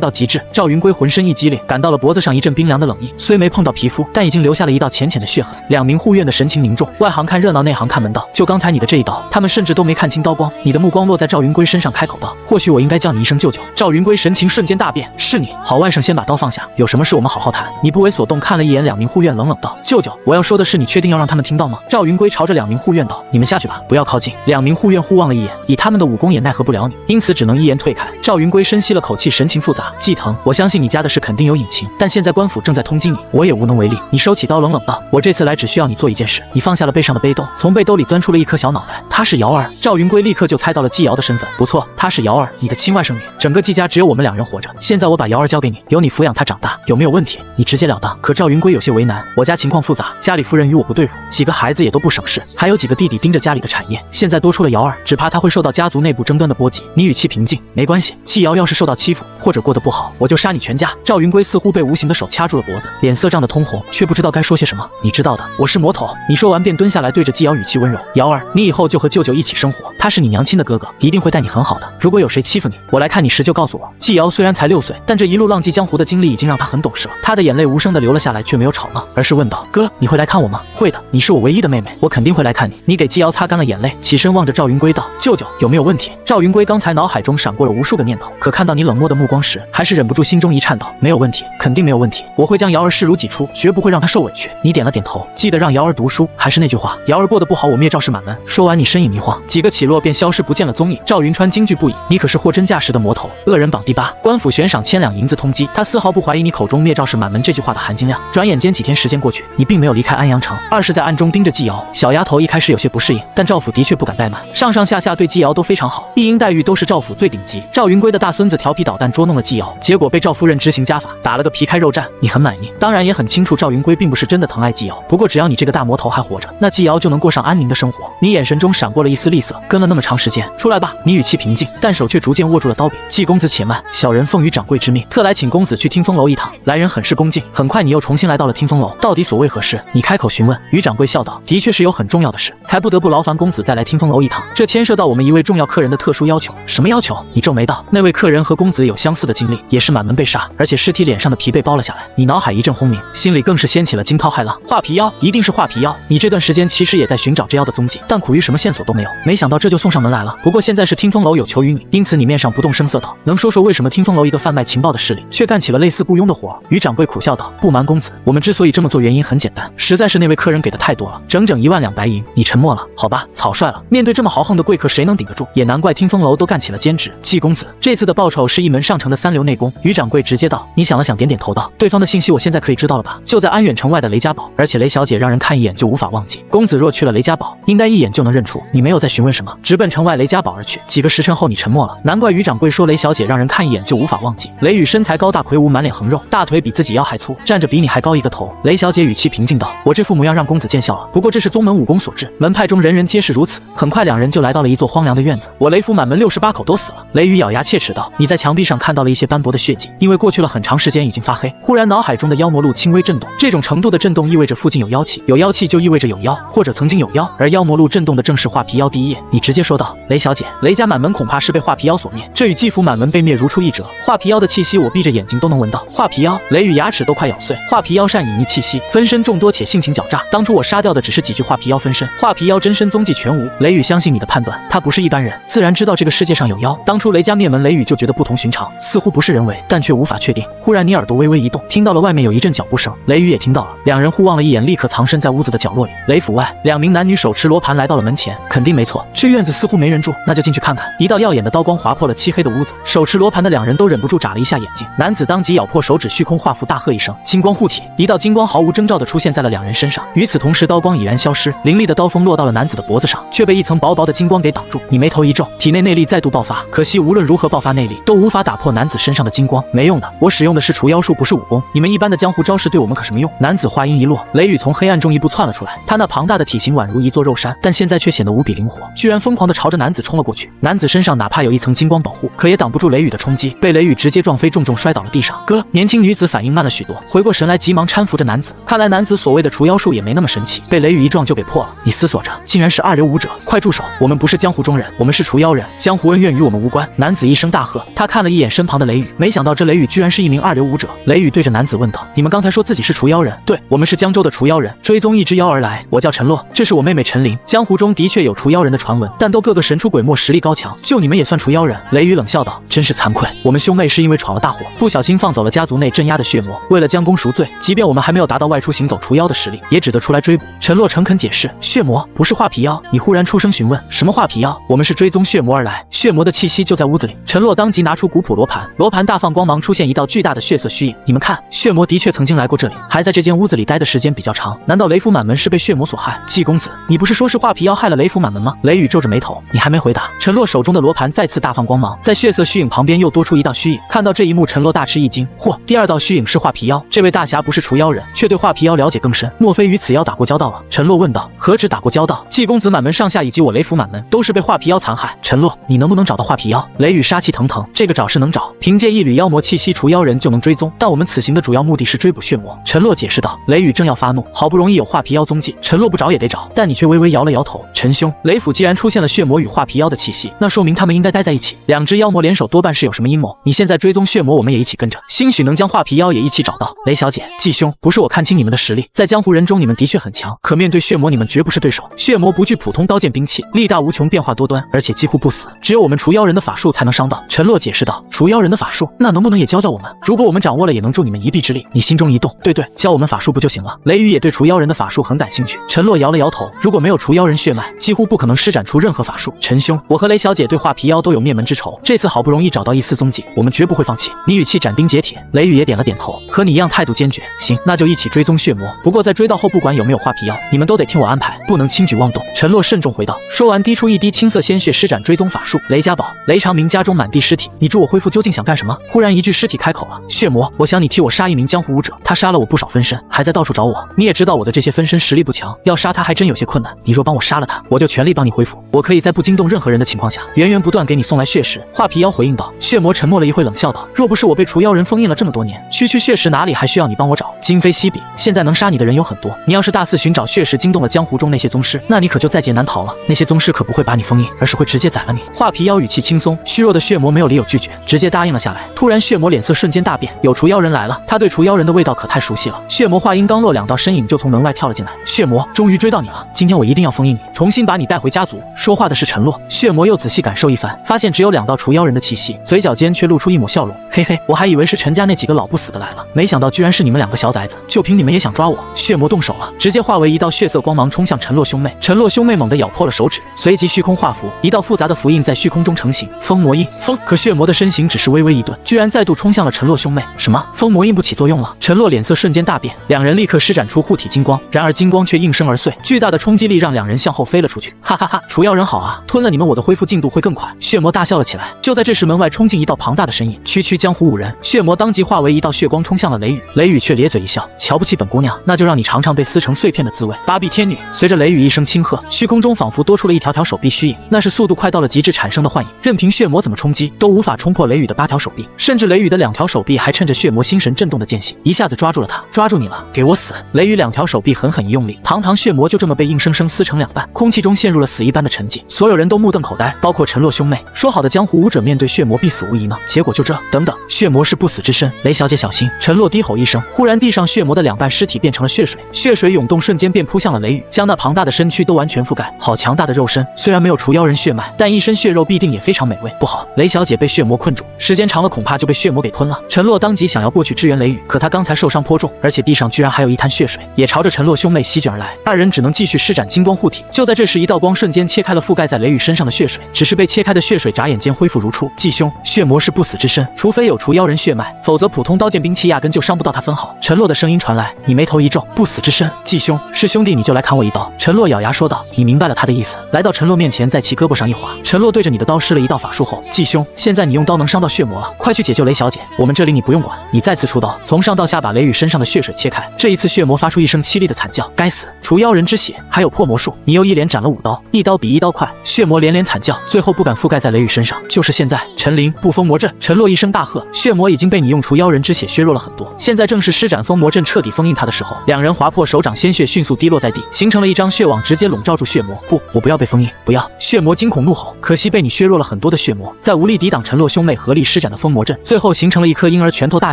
到极致。赵云归浑身一激灵，感到了脖子上一阵冰凉的冷意，虽没碰到皮肤，但已经留下了一道浅浅的血痕。2名护院的神情凝重，外行看热闹，内行看门道。就刚才你的这一刀，他们甚至都没看清刀光。你的目光落在赵云归身上，开口道：或许我应该叫你一声舅舅。赵云归神情瞬间大变，是你？好，外甥先把刀放下，有什么事我们好好谈。你不为所动，看了一眼2名护院，冷冷道：舅舅，我要说的是，你确定要让他们听到吗？赵云归朝着2名护院道：你们下去吧，不要靠近。2名护院互望了一眼，以他们的武功也奈何不了你，因此只能一言退开。赵云归深吸了口气，神情复杂。季腾，我相信你家的事肯定有隐情，但现在官府正在通缉你，我也无能为力。你收起刀冷冷道：“我这次来只需要你做一件事。”你放下了背上的背兜，从背兜里钻出了一颗小脑袋。他是瑶儿。赵云归立刻就猜到了季瑶的身份。不错，他是瑶儿，你的亲外甥女。整个季家只有我们2人活着。现在我把瑶儿交给你，由你抚养她长大，有没有问题？你直截了当。可赵云归有些为难，我家情况复杂，家里夫人与我不对付，几个孩子也都不省事，还有几个弟弟盯着家里的产业，现在多出了瑶儿，只怕他会受到家族内部争端的波及。你语气平静，没关系，季瑶要是受到欺负或者过得不好，我就杀你全家。赵云归似乎被无形的手掐住了脖子，脸色涨得通红，却不知道该说些什么。你知道的，我是魔头。你说完便蹲下来，对着季瑶语气温柔：“瑶儿，你以后就和舅舅一起生活，他是你娘亲的哥哥，一定会待你很好的。如果有谁欺负你，我来看你时就告诉我。”季瑶虽然才6岁，但这一路浪迹江湖的经历已经让他很懂事了。他的眼泪无声地流了下来，却没有吵闹，而是问道：“哥，你会来看我吗？”“会的，你是我唯一的妹妹，我肯定会来看你。”你给季瑶擦干了眼泪，起身望着赵云归道：“舅舅有没有问题？”赵云归刚才脑海中闪过了无数个念头，可看到你冷漠的目光时，还是忍不住心中一颤道：“没有问题，肯定没有问题。我会将瑶儿视如己出，绝不会让她受委屈。”你点了点头，记得让瑶儿读书。还是那句话，瑶儿过得不好，我灭赵氏满门。说完，你身影一晃，几个起落便消失不见了踪影。赵云川惊惧不已：“你可是货真价实的魔头！恶人榜第8，官府悬赏1000两银子通缉。”他丝毫不怀疑你口中灭赵氏满门这句话的含金量。转眼间几天时间过去，你并没有离开安阳城，而是在暗中盯着季瑶。小丫头一开始有些不适应，但赵府的确不敢怠慢，上上下下对季瑶都非常好，一应待遇都是赵府最顶级。赵云归的大孙子调皮捣蛋捉弄了季瑶，结果被赵夫人执行家法，打了个皮开肉绽。你很满意，当然也很清楚赵云归并不是真的疼爱季瑶，不过只要你这个大魔头还活着，那季瑶就能过上安宁的生活。你眼神中闪过了一丝厉色，跟了那么长时间，出来吧。你语气平静，但手却逐渐握住了刀柄。季公子且慢，小人奉于掌柜之命，特来请公子去听风楼一趟。来人很是恭敬。很快你又重新来到了听风楼，到底所谓何事？你开口询问。于掌柜笑道：“的确是有很重要的事，才不得不劳烦公子再来听风楼一趟。这牵涉到我们一位重要客人的特殊要求。”什么要求？你皱眉道：“那位客人和公子有相似的经历，也是满门被杀，而且尸体脸上的皮被剥了下来。”你脑海一阵轰鸣，心里更是掀起了惊涛骇浪。画皮妖，一定是画皮妖！你这段时间其实也在寻找这妖的踪迹，但苦于什么线索都没有。没想到这就送上门来了。不过现在是听风楼有求于你，因此你面上不动声色道：“能说说为什么听风楼一个贩卖情报的势力，却干起了类似雇佣的活？”于掌柜苦笑道：“不瞒公子，我们之所以这么做，原因很简单，实在是那位客人给的太多了，整整1万两白银。”你沉默了。好吧，草率了。面对这么豪横的贵客，谁能顶得住？也难怪听风楼都干起了兼职。季公子，这次的报酬是一门上乘的3流内功。于掌柜直接道。你想了想，点点头道：“对方的信息我现在可以知道了吧？就在安远城外的雷家堡，而且雷小姐让人看一眼就无法忘记。公子若去了雷家堡，应该一眼就能认出。”你没有再询问什么，直奔城外雷家堡而去。几个时辰后，你沉默了。难怪于掌柜说雷小姐让人看一眼就无法忘记。雷雨身材高大魁梧，满脸横肉，大腿比自己腰还粗，站着比你还高一个头。雷小姐语气平静道：“我这副模样让公子见笑了，不过这是宗门武功所致，门派中人人皆是如此。”很快2人就来到了一座荒凉的院子。我雷府满门68口都死了。雷雨咬牙切齿道：“你在墙壁上看到了一些斑驳的血迹，因为过去了很长时间已经发黑。”忽然脑海中的妖魔录轻微震动，这种程度的震动意味着附近有妖气，有妖气就意味着有妖，或者曾经有妖，而妖魔录震动的正是画皮妖第一页。你直接说道：“雷小姐，雷家满门恐怕是被画皮妖所灭，这与季府满门被灭如出一辙。画皮妖的气息我闭着眼睛都能闻到。”画皮妖，雷雨牙齿都快咬碎。画皮妖善隐匿气息，分身众多且性情狡诈，当初我杀掉的只是几具画皮妖分身，画皮妖真身踪迹全无。雷雨相信你的判断，他不是一般人，自然知道这个世界上有妖。当初雷家灭门，雷雨就觉得不同寻常，似乎不是人为，但却无法确定。忽然你耳朵微微一动，听到了外面有一阵脚步声，雷雨也听到了。2人互望了一眼，立刻藏身在屋子的角落里。雷府外，2名男女手持罗盘来到了门前。肯定没错，这院子似乎没人住，那就进去看看。一道耀眼的刀光划破了漆黑的屋子，手持罗盘的2人都忍不住眨了一下眼睛。男子当即咬破手指，虚空画符，大喝一声：“金光护体！”一道金光毫无征兆地出现在了2人身上。与此同时，刀光已然消失，凌厉的刀锋落到了男子的脖子上，却被一层薄薄的金光给挡住。你眉头一皱，体内内力再度爆发，可惜无论如何爆发内力都无法打破男子身上的金光，没用的。我使用的是除妖术，不是武功，你们一般的江湖招式对我们可什么用？男子话音一落，雷雨从黑暗中一步窜了出来，他那庞大的体型宛如一座肉山，但现在却显得无比灵活，居然疯狂地朝着男子冲了过去。男子身上哪怕有一层金光保护，可也挡不住雷雨的冲击，被雷雨直接撞飞，重重摔倒了地上。哥，年轻女子反应慢了许多，回过神来急忙搀扶着男子。看来男子所谓的除妖术也没那么神奇，被雷雨一撞就给破了。你思索着，竟然是2流武者，快住手！我们不是江湖中人，我们是除妖人，江湖恩怨与我们无关。男子一声大喝，他看了一眼身旁的雷雨，没想到这雷雨居然是一名2流武者。雷雨对着男子问道：“你们刚才说自己是除妖人？”“对，我们是江州的除妖人，追踪一只妖而来。我叫陈洛，这是我妹妹陈琳。江湖中的确有除妖人的传闻，但都个个神出鬼没，实力高强，就你们也算除妖人？”雷雨冷笑道：“真是惭愧，我们兄妹是因为闯了大祸，不小心放走了家族内镇压的血魔，为了将功赎罪，即便我们还没有达到外出行走除妖的实力，也只得出来追捕。”陈洛诚恳解释：“血魔不是画皮妖。”你忽然出声询问：“什么画皮妖？”“我们是追踪血魔而来，血魔的气息就在屋子里。陈洛当即拿出古朴罗盘，罗盘大放光芒，出现一道巨大的血色虚影。你们看，血魔的确曾经来过这里，还在这间屋子里待的时间比较长。难道雷府满门是被血魔所害？季公子，你不是说是画皮妖害了雷府满门吗？雷雨皱着眉头，你还没回答。陈洛手中的罗盘再次大放光芒，在血色虚影旁边又多出一道虚影。看到这一幕，陈洛大吃一惊。嚯，第二道虚影是画皮妖。这位大侠不是除妖人，却对画皮妖了解更深，莫非与此妖打过交道了？陈洛问道。何止打过交道，季公子满门上下以及我雷府满门都是被画皮妖残害。陈洛，你能不能找到画皮妖？雷雨杀气腾腾，这个找是能找，凭借一缕妖魔气息除妖人就能追踪，但我们此行的主要目的是追捕血魔。陈洛解释道。雷雨正要发怒，好不容易有画皮妖踪迹，陈洛不找也得找，但你却微微摇了摇头。陈兄，雷府既然出现了血魔与画皮妖的气息，那说明他们应该待在一起，两只妖魔联手多半是有什么阴谋。你现在追踪血魔，我们也一起跟着，兴许能将画皮妖也一起找到。雷小姐，季兄，不是我看清你们的实力，在江湖人中你们的确很强，可面对血魔你们绝不是对手。血魔不惧普通刀剑兵器，力大无穷，变化多端，而且几乎不死，只有我们除妖人的法术才能伤到。陈洛解释道。除妖人的法术，那能不能也教教我们？如果我们掌握了，也能助你们一臂之力。你心中一动，对，教我们法术不就行了？雷雨也对除妖人的法术很感兴趣。陈洛摇了摇头，如果没有除妖人血脉，几乎不可能施展出任何法术。陈兄，我和雷小姐对画皮妖都有灭门之仇，这次好不容易找到一丝踪迹，我们绝不会放弃。你语气斩钉截铁。雷雨也点了点头，和你一样态度坚决。行，那就一起追踪血魔，不过在追到后，不管有没有画皮妖，你们都得听我安排，不能轻举妄动。陈洛慎重回道。说完，滴出一滴青色鲜血，施展追踪法术。雷家宝、雷长明家中满地尸体，你助我恢复究竟想干什么？忽然一具尸体开口了。血魔，我想你替我杀一名江湖武者，他杀了我不少分身，还在到处找我。你也知道我的这些分身实力不强，要杀他还真有些困难。你若帮我杀了他，我就全力帮你恢复。我可以在不惊动任何人的情况下，源源不断给你送来血石。画皮妖回应道。血魔沉默了一会，冷笑道。若不是我被除妖人封印了这么多年，区区血石哪里还需要你帮我找？今非昔比，现在能杀你的人有很多，你要是大肆寻找血石，惊动了江湖中那些宗师，那你可就在劫难逃了。那些宗师可不会把你封印，而是会直接宰了你。画皮妖语气轻松，虚弱的血魔没有理由拒绝，直接答应了下来。突然血魔脸色瞬间大变，有除妖人来了，他对除妖人的味道可太熟悉了。血魔话音刚落，两道身影就从门外跳了进来。血魔，终于追到你了，今天我一定要封印你，重新把你带回家族。说话的是陈洛。血魔又仔细感受一番，发现只有两道除妖人的气息，嘴角间却露出一抹笑容。嘿嘿，我还以为是陈家那几个老不死的来了，没想到居然是你们两个小崽子，就凭你们也想抓我？血魔动手了，直接化为一道血色光芒冲向陈洛兄妹。陈洛兄妹猛地咬破了手指，随即虚空画符，一道复杂的符印在虚空中成型。封魔印，封！可血魔的身形只是微微一顿，居然再度冲向了陈洛兄妹。什么？封魔印不起作用了？陈洛脸色瞬间大变，两人立刻施展出护体金光，然而金光却应声而碎，巨大的冲击力让两人向后飞了出去。哈哈哈，除妖人好啊，吞了你们我的恢复进度会更快。血魔大笑了起来。就在这时，门外冲进一道庞大的身影，区区江湖5人。血魔当即化为一道血光冲向了雷雨，雷雨却咧嘴一笑，瞧不起本姑娘，那就让你尝尝被撕成碎片的滋味。芭比天女。随着雷雨一声轻喝，虚空中仿佛多出了一条条手臂虚影，那是速度快到了极致产生的幻影，任凭血魔怎么冲击都无法冲破雷雨的8条手臂，甚至雷雨的2条手臂还趁着血魔心神震动的间隙一下子抓住了他。抓住你了，给我死！雷雨2条手臂狠狠一用力，堂堂血魔就这么被硬生生撕成2半，空气中陷入了死一般的沉寂，所有人都目瞪口呆，包括陈洛兄妹。说好的江湖武者面对血魔必死无疑呢？结果就这。等等，血魔是不死之身，雷小姐小心！陈洛低吼一声，忽然地上血魔的2半尸体变成了血水，血水涌动瞬间便扑向了雷雨，将那庞大的身躯都完全覆盖。好强大的肉身，虽然没有除妖人血脉，但一身血肉必定也非常美味。不好，雷小姐被血魔困住，时间长了恐怕就被血魔给吞了。陈洛当即想要过去支援雷雨，可他刚才受伤颇重，而且地上居然还有一滩血水，也朝着陈洛兄妹席卷而来。二人只能继续施展金光护体。就在这时，一道光瞬间切开了覆盖在雷雨身上的血水，只是被切开的血水眨眼间恢复如初。季兄，血魔是不死之身，除非有除妖人血脉，否则普通刀剑兵器压根就伤不到他分毫。陈洛的声音传来，你眉头一皱，不死之身，季兄是兄弟你就来砍我一刀。陈洛咬牙说道，你明白了他的意思。来到陈洛面前，在其胳膊上一划，陈洛对着你的刀施了一道法术后，季兄，现在你用刀能伤到血魔了，快去解救雷小姐，我们这里你不用管。你再次出刀，从上到下把雷雨身上的血水切开。这一次血魔发出一声凄厉的惨叫，该死，除妖人之血，还有破魔术，你又一连斩了5刀，一刀比一刀快。血魔连连惨叫，最后不敢覆盖在雷雨身上。就是现在，陈灵不封魔阵！陈洛一声大喝，血魔已经被你用除妖人之血削弱了很多，现在正是施展封魔阵彻底封印他的时候。两人划破手掌，鲜血迅速滴落在地，形成了一张血网，直接笼罩住血魔。不，我不要被封印，不要！血魔惊恐怒吼，可惜被你削弱了很多的血魔，在无力抵挡陈洛兄妹合力施展的封魔阵，最后形成了一颗婴儿拳头大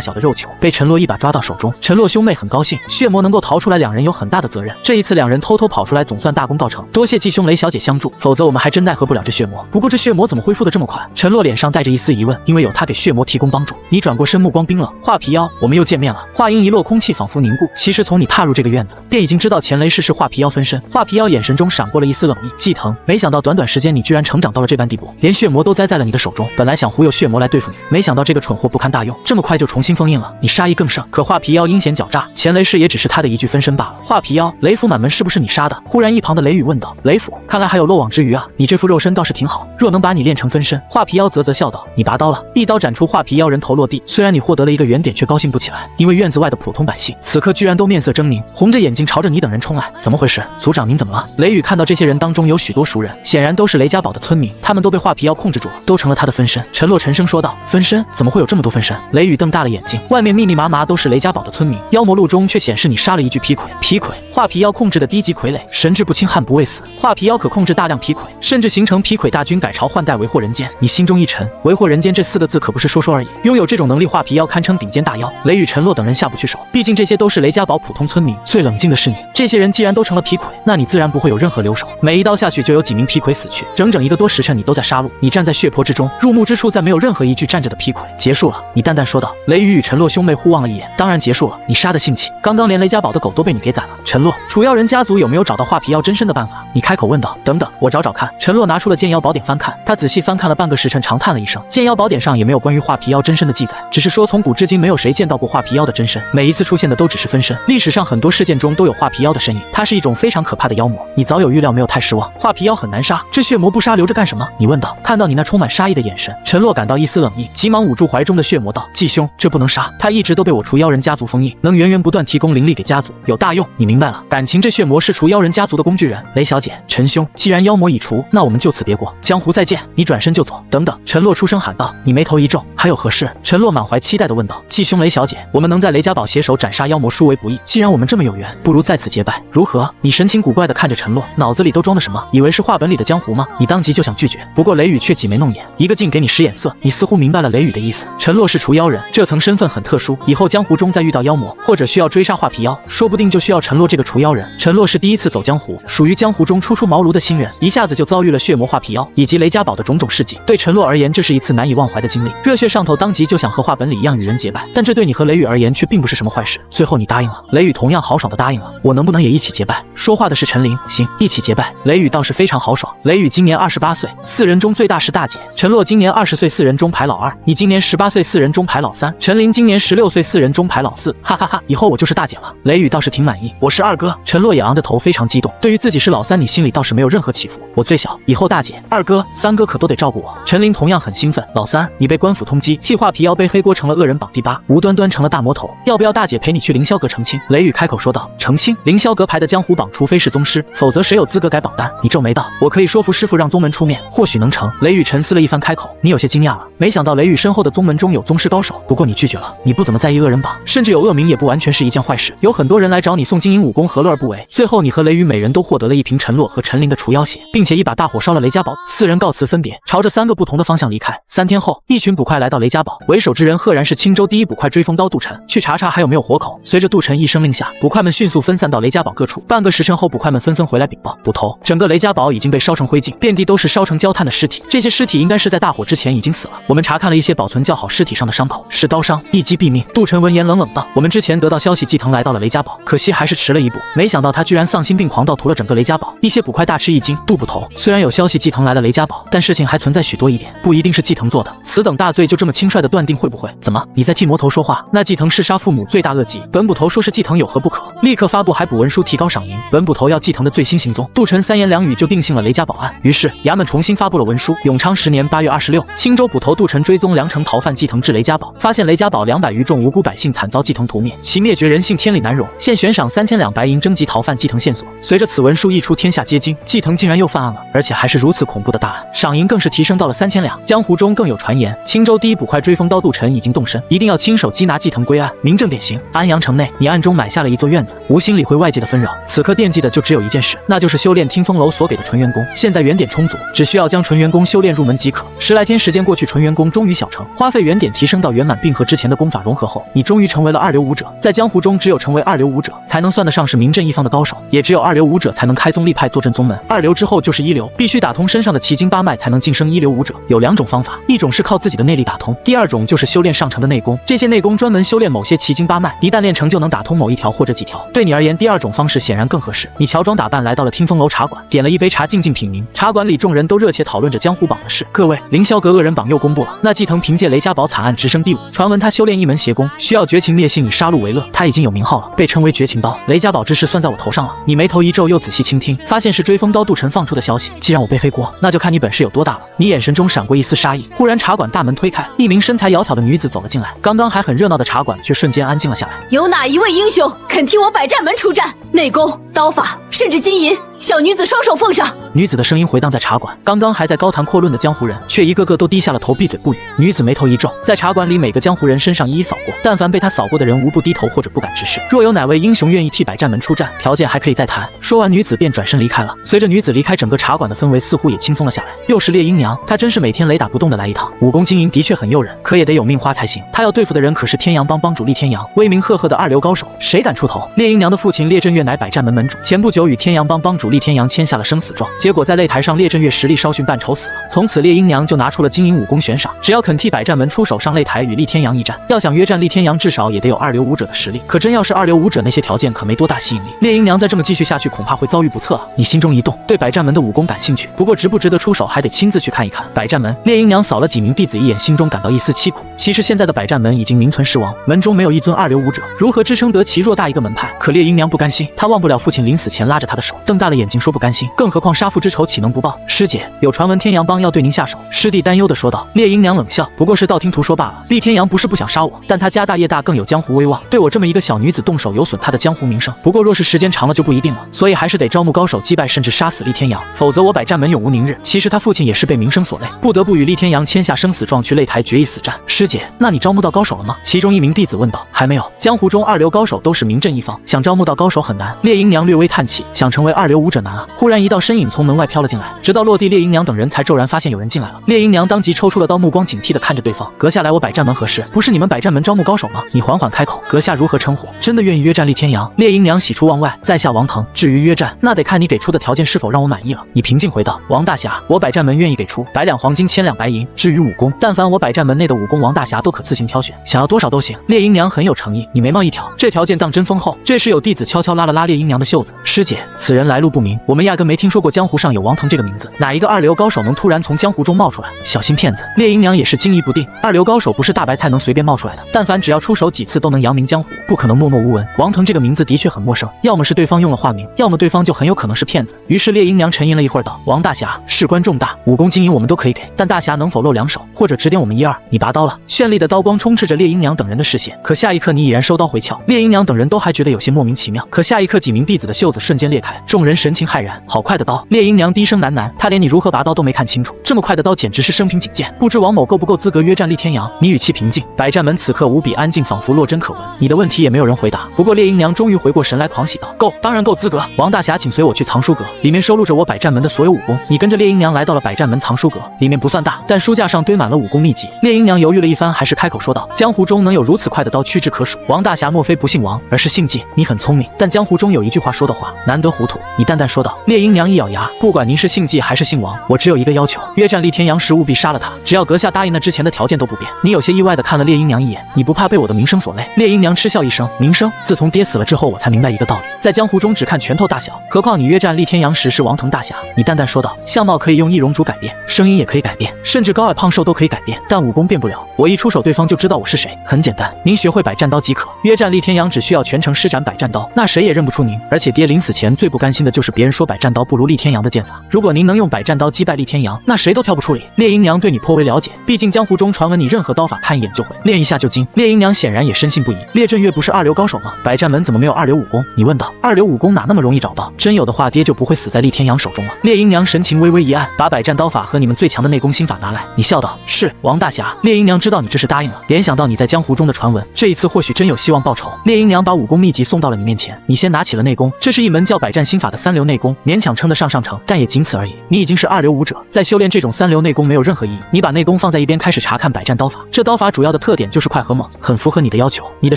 小的肉球，被陈洛一把抓到手中。陈洛兄妹很高兴，血魔能够逃出来，两人有很大的责任。这一次两人偷偷跑出来，总算大功告成。多谢季兄雷小姐相助，否则我们还真奈何不了这血魔。不过这血魔怎么恢复的这么快？陈洛脸上带着一丝疑问，因为有他给血魔提供帮助。你转过身，目光冰冷，画皮妖，我们又见面了。话音一落，空气仿佛凝固。其实从你踏入这个院子，便已经知道钱雷氏是画皮妖分身。画皮妖眼神中闪过了一丝冷意。季腾，没想到短短时间你居然成长到了这般地步，连血魔都栽在了你的手中。本来想忽悠血魔来对付你，没想到这个蠢货不堪大用，这么快就重新封印了，你杀意更盛。可画皮妖阴险狡诈，钱雷氏也只是他的一具分身罢了。画皮妖，雷府满门是不是你杀的？忽然一旁的雷雨问道。雷府，看来还有漏网之鱼啊，你这副肉身倒是挺好，若能把你练成分身。画皮妖啧啧笑道。你拔刀了，一刀斩出画皮妖人头落地。虽然你获得了一个原点，却高兴不起来，因为院子外的普通百姓此刻居然都面色狰狞，红着眼睛朝着你等人冲来。怎么回事？族长您怎么了？雷雨看到这些人当中有许多熟人，显然都是雷家堡的村民，他们都被画皮妖控制住了，都成了他的分身。陈洛沉声说道。分身？怎么会有这么多分身？雷雨瞪大了眼睛，外面密密麻麻都是雷家堡的村民，妖魔录中却显示你杀了一具皮魁。皮魁，画皮妖控制的低级傀儡，神志不清，悍不畏死。画皮妖可控制大量皮魁，甚至形成皮魁大军，改朝换代，为祸人间。你心中一沉，为祸人间这4个字可不是说说而已。拥有这种能力，画皮妖堪称顶尖大妖。雷雨、陈洛等人下不去手，毕竟这些都是雷家堡普通村民。最冷静的是你，这些人既然都成了皮魁，那你自然不会有任何留手。每一刀下去就有几名皮魁死去，整整1个多时辰你都在杀戮。你站在血泊之中，入目之处再没有任何一具站着的皮魁。结束了，你淡淡说道。雷雨与陈洛兄妹互望了一眼，当然结束了。你杀的兴起，刚刚连雷家堡的狗都被你给宰了。陈洛，楚妖人家族有没有找到画皮妖真身的办法？你开口问道。等等，我找找看。陈洛拿出了剑妖宝典翻看，他仔细翻看了半个时辰，长叹了一声。剑妖宝典上也没有关于画皮妖真身的记载，只是说从古至今没有谁见到过画皮妖的真身，每一次出现的都只是分身。历史上很多事件中都有画皮妖的身影，它是一种非常可怕的妖魔。你早有预料，没有太失望。画皮妖很难杀，这血魔不杀留着干什么？你问道。看到你那充满杀意的眼神，陈洛感到一丝冷意，急忙捂住怀中的血魔道：继兄，这不能杀，他一直都被我除妖人家族封印，能源源不断提供灵力给家族，有大用。你明白了？感情这血魔是除妖人家族的工具人。雷小姐，陈兄，既然妖魔已除，那我们就此别过，江湖再见。你转身就走。等等，陈洛出声喊道。你眉头一皱，还有何事？陈洛满怀期待地问道。继兄，雷小姐，我们能在雷家堡携手斩杀妖魔，殊为不易。既然我们这么有缘，不如在此结拜，如何？你神情古怪地看着陈洛，脑子里都装的什么？以为是画本里的江湖吗？你当即就想拒绝，不过雷雨却挤眉弄眼，一个劲给你使眼色。你似乎明白了雷雨的意思。陈洛是除妖人，这层身份很特殊，以后江湖中再遇到妖魔，或者需要追杀画皮妖，说不定就需要陈洛这个除妖人。陈洛是第一次走江湖，属于江湖中初出茅庐的新人，一下子就遭遇了血魔画皮妖以及雷家堡的种种事迹。对陈洛而言，这是一次难以忘怀的经历，热血上头，当即就想和画本里一样与人结拜。但这对你和雷雨而言却并不是什么坏事。最后你答应了。雷雨同样豪爽地答应了。我能不能也一起结拜？说话的是陈琳。行，一起结拜。雷雨倒是非常豪爽。雷雨今年28岁，4人中最大是大姐。陈洛今年20岁，4人中排老2。你今年18岁，4人中排老3。陈琳今年16岁，4人中排老4。哈哈哈，以后我就是大姐了。雷雨倒是挺满意。我是二哥。陈洛也昂着头，非常激动。对于自己是老3，你心里倒是没有任何起伏。我最小，以后大姐、二哥、3哥可都得照顾我。陈琳同样很兴奋。老3，你被官府通缉，替画皮妖背黑锅，成了恶人榜第8，无端端成了大魔头。要不要大姐陪你去凌霄阁成亲？雷雨开口说道。成亲？凌霄阁排的江湖榜，除非是宗师，否则谁有资格改榜单？你皱眉道。我可以说服师傅让宗门出面，或许能成。雷雨沉思了一番，开口。你有些惊讶了，没想到雷雨身后的宗门中有宗师高手，不过你拒绝了。你不怎么在意恶人榜，甚至有恶名也不完全是一件坏事。有很多人来找你送金银武功，何乐而不为？最后你和雷雨每人都获得了1瓶陈洛和陈琳的除妖血，并且一把大火烧了雷家堡。4人告辞分别，朝着3个不同的方向离开。3天后，一群捕快来到雷家堡，为首之人赫然是青州第一捕快追风刀杜晨。去查查还有没有活口。随着杜晨一声令下，捕快们迅速分散到雷家堡各处。半个时辰后，捕快们纷纷回来禀报，捕头，整个雷家堡已经被烧成灰烬，遍地都是烧成焦炭的尸体。这些尸体应该是在大火之前已经死了。我们查看了一些保存较好尸体上的伤口，是刀伤，一击毙命。杜晨闻言冷冷道：我们之前得到消息，季腾来到了雷家堡，可惜还是迟了一步。没想到他居然丧心病狂到屠了整个雷家堡。一些捕快大吃一惊。杜捕头，虽然有消息季腾来了雷家堡，但事情还存在许多疑点，不一定是季腾做的。此等大罪就这么轻率的断定，会不会？怎么你在替魔头说话？那季腾弑杀父母，罪大恶极。本捕头说是季腾有何不可？立刻发布海捕文书，提高赏银。本捕头要季腾的最新行踪。杜晨3言2语就定性了雷家堡案。于是衙门重新发布了文书。永昌10年8月26，青州捕头杜晨追踪梁城逃犯季腾至雷家堡，发现雷家堡200余众无辜百姓惨遭季腾屠灭，其灭绝人性天理难容。现悬赏3000两白银征集逃犯季腾线索。随着此文书一出，天下皆惊，季腾竟然又犯案了，而且还是如此恐怖的大案，赏银更是提升到了3000两。江湖中更有传言，青州第一捕快追风刀杜晨已经动身，一定要亲手缉拿季腾归案，明正典刑。安阳城内，你暗中买下了一座院子，无心理会外界的纷扰，此刻惦记的就只有一件事，那就是修炼听风楼所给的纯元功。现在原点充足，只需要将纯元功修炼入门即可。10来天时间过去，纯元功终于小成，花费原点提升到圆满，并和之前的功法融合后，你终于成为了2流武者。在江湖中，只有成为2流武者，才能算得上是名震一方的高手，也只有2流武者才能开宗立派坐镇宗门。2流之后就是1流，必须打通身上的奇经8脉才能晋升1流武者。有2种方法，一种是靠自己的内力打通，第2种就是修炼上乘的内功。这些内功专门修炼某些奇经8脉，一旦练成就能打通某一条或者几条。对你而言，第2种方式显然更合适。你乔装打扮来到了听风楼茶馆，点了一杯茶，静静品茗。茶馆里众人都热切讨论着江湖榜榜的事。各位，凌霄阁恶人榜又公布了，那季藤凭借雷家堡惨案直升第5，传闻他修炼一门邪功，需要绝情灭性以杀戮为乐，他已经有名号了，被称为绝情刀。雷家堡之事算在我头上了。你眉头一皱，又仔细倾听，发现是追风刀杜晨放出的消息。既然我背黑锅，那就看你本事有多大了。你眼神中闪过一丝杀意。忽然茶馆大门推开，一名身材窈窕的女子走了进来。刚刚还很热闹的茶馆却瞬间安静了下来。有哪一位英雄肯替我百战门出战？内功、刀法，甚至金银，小女子双手奉上。女子的声音回荡在茶馆，刚刚还在高谈阔论的江湖人，却一个个都低下了头，闭嘴不语。女子眉头一皱，在茶馆里每个江湖人身上一一扫过，但凡被她扫过的人，无不低头或者不敢直视。若有哪位英雄愿意替百战门出战，条件还可以再谈。说完，女子便转身离开了。随着女子离开，整个茶馆的氛围似乎也轻松了下来。又是烈阴娘，她真是每天雷打不动的来一趟。武功经营的确很诱人，可也得有命花才行。她要对付的人可是天阳帮帮主厉天阳，威名赫赫的2流高手，谁敢出头？烈阴娘的父亲烈震月乃百战门门主，前不久与天阳帮帮主厉天阳签下了生死状，结果在擂台上烈震月实力稍逊半筹死了。从此烈阴娘就拿出了金银武功悬赏，只要肯替百战门出手上擂台与厉天阳一战，要想约战厉天阳，至少也得有2流武者的实力。可真要是2流武者，那些条件可没多大吸引力。烈阴娘再这么继续下去，恐怕会遭遇不测啊！你心中一动，对百战门的武功感兴趣，不过值不值得出手，还得亲自去看一看。百战门，烈阴娘扫了几名弟子一眼，心中感到一丝凄苦。其实现在的百战门已经名存实亡，门中没有一尊2流武者，如何支撑得起偌大一个门派？可烈阴娘不甘心，她忘不了父亲临死前拉着她的手，瞪大了眼睛说不甘心。更何况杀父之仇岂能不报？师姐，有传闻天阳帮要对您下手。师弟担忧地说道。烈阴娘冷笑，不过是道听途说罢了。厉天阳不是不想杀我，但他家大业大，更有江湖威望，对我这么一个小女子动手，有损他的江湖名声。不过若是时间长了就不一定了，所以还是得招募高手击败甚至杀死厉天阳，否则我百战门永无宁日。其实他父亲也是被名声所累，不得不与厉天阳签下生死状，去擂台决一死战。师姐，那你招募到高手了吗？其中一名弟子问道。还没有，江湖中2流高手都是名震一方，想招募到高手很难。烈阴娘略微叹气，想成为2流武者难啊。忽然一道身影从门外飘了进来，直到落地，烈阴娘等人才骤然发现有人进来了。烈阴娘当即抽出了刀，目光警惕地看着对方。阁下来我百战门何事？不是你们百战门招募高手吗？你缓缓开口，阁下如何称呼？真的愿意约战厉天阳？烈阴娘喜出望外，在下王腾。至于约战，那得看你给出的条件是否让我满意了。你平静回道。王大侠，我百战门愿意给出100两黄金，1000两白银。至于武功，但凡我百战门内的武功，王大侠都可自行挑选，想要多少都行。烈阴娘很有诚意，你眉毛一挑，这条件当真丰厚。这时有弟子悄悄拉了拉烈阴娘的袖子。师姐，此人来路不明，我们压根没听说过江湖上有王腾这个名字，哪一个2流高手能突然从江湖中冒出来？小心骗子！烈阴娘也是惊疑不定，2流高手不是大白菜能随便冒出来的，但凡只要出手几次都能扬名江湖，不可能默默无闻。王腾这个名字的确很陌生，要么是对方用了化名，要么对方就很有可能是骗子。于是烈阴娘沉吟了一会儿道：王大侠，事关重大，武功金银我们都可以给，但大侠能否露2手，或者指点我们1、2？你拔刀了！绚丽的刀光充斥着烈阴娘等人的视线，可下一刻你已然收刀回鞘。烈阴娘等人都还觉得有些莫名其妙，可下一刻几名弟子的袖子瞬间裂开，众人神情骇然。好快的刀！烈阴娘低声喃喃，她连你如何拔刀都没看清楚，这么快的刀简直是生平仅见。不知王某够不够资格约战厉天阳？你语气平静，百战门此刻无比安静，仿佛落针可闻。你的问题也没有人回答。不过烈阴娘终于回过神来，狂喜道：够，当然够资格。王大侠，请随我去藏书阁，里面收录着我百战门的所有武功。你跟着烈阴娘来到了百战门藏书阁，里面不算大，但书架上堆满了武功秘籍。烈阴娘犹豫了一番，还是开口说道：江湖中能有如此快的刀屈指可数。王大侠莫非不姓王，而是姓纪？你很聪明，但江湖中有一句话说的话，难得糊涂。你淡淡说道。烈阴娘一咬牙，不管您是姓纪还是姓王，我只有一个要求，约战厉天阳时务必杀了他，只要阁下答应，那之前的条件都不变。你有些意外的看了烈阴娘一眼，你不怕被我的名声所累？烈阴娘嗤笑一声，名声？自从爹死了之后，我才明白一个道理，在江湖中只看拳头大小，何况你约战厉天阳时是王腾大侠。你淡淡说道，相貌可以用易容烛改变，声音也可以改变，甚至高矮胖瘦都可以改变，但武功变不了。我一出手，对方就知道我是谁。很简单，您学会百战刀即可。约战厉天阳只需要全程施展百战刀，那谁也认不出您。而且爹临死前最不甘心的就是别人说百战刀不如厉天阳的剑法。如果您能用百战刀击败厉天阳，那谁都挑不出理。烈阴娘对你颇为了解，毕竟江湖中传闻你任何刀法看一眼就会，练一下就精。烈阴娘显然也深信不疑。烈震月不是2流高手吗？百战门怎么没有2流武功？你问道。2流武功哪那么容易找到？真有的话，爹就不会死在厉天阳手中了。烈阴娘神情微微一暗，把百战刀法和你们最强的内功心法拿来。你笑道：是王大侠。烈阴娘知道你这是答应了，联想到你在江湖中的传闻，这一次或许真有希望报仇。烈阴娘把武功秘籍送到了你面前，你先拿起了内功，这是一门叫百战心法的3流内功，勉强称得上上乘，但也仅此而已。你已经是2流武者，在修炼这种3流内功没有任何意义。你把内功放在一边，开始查看百战刀法。这刀法主要的特点就是快和猛，很符合你的要求。你的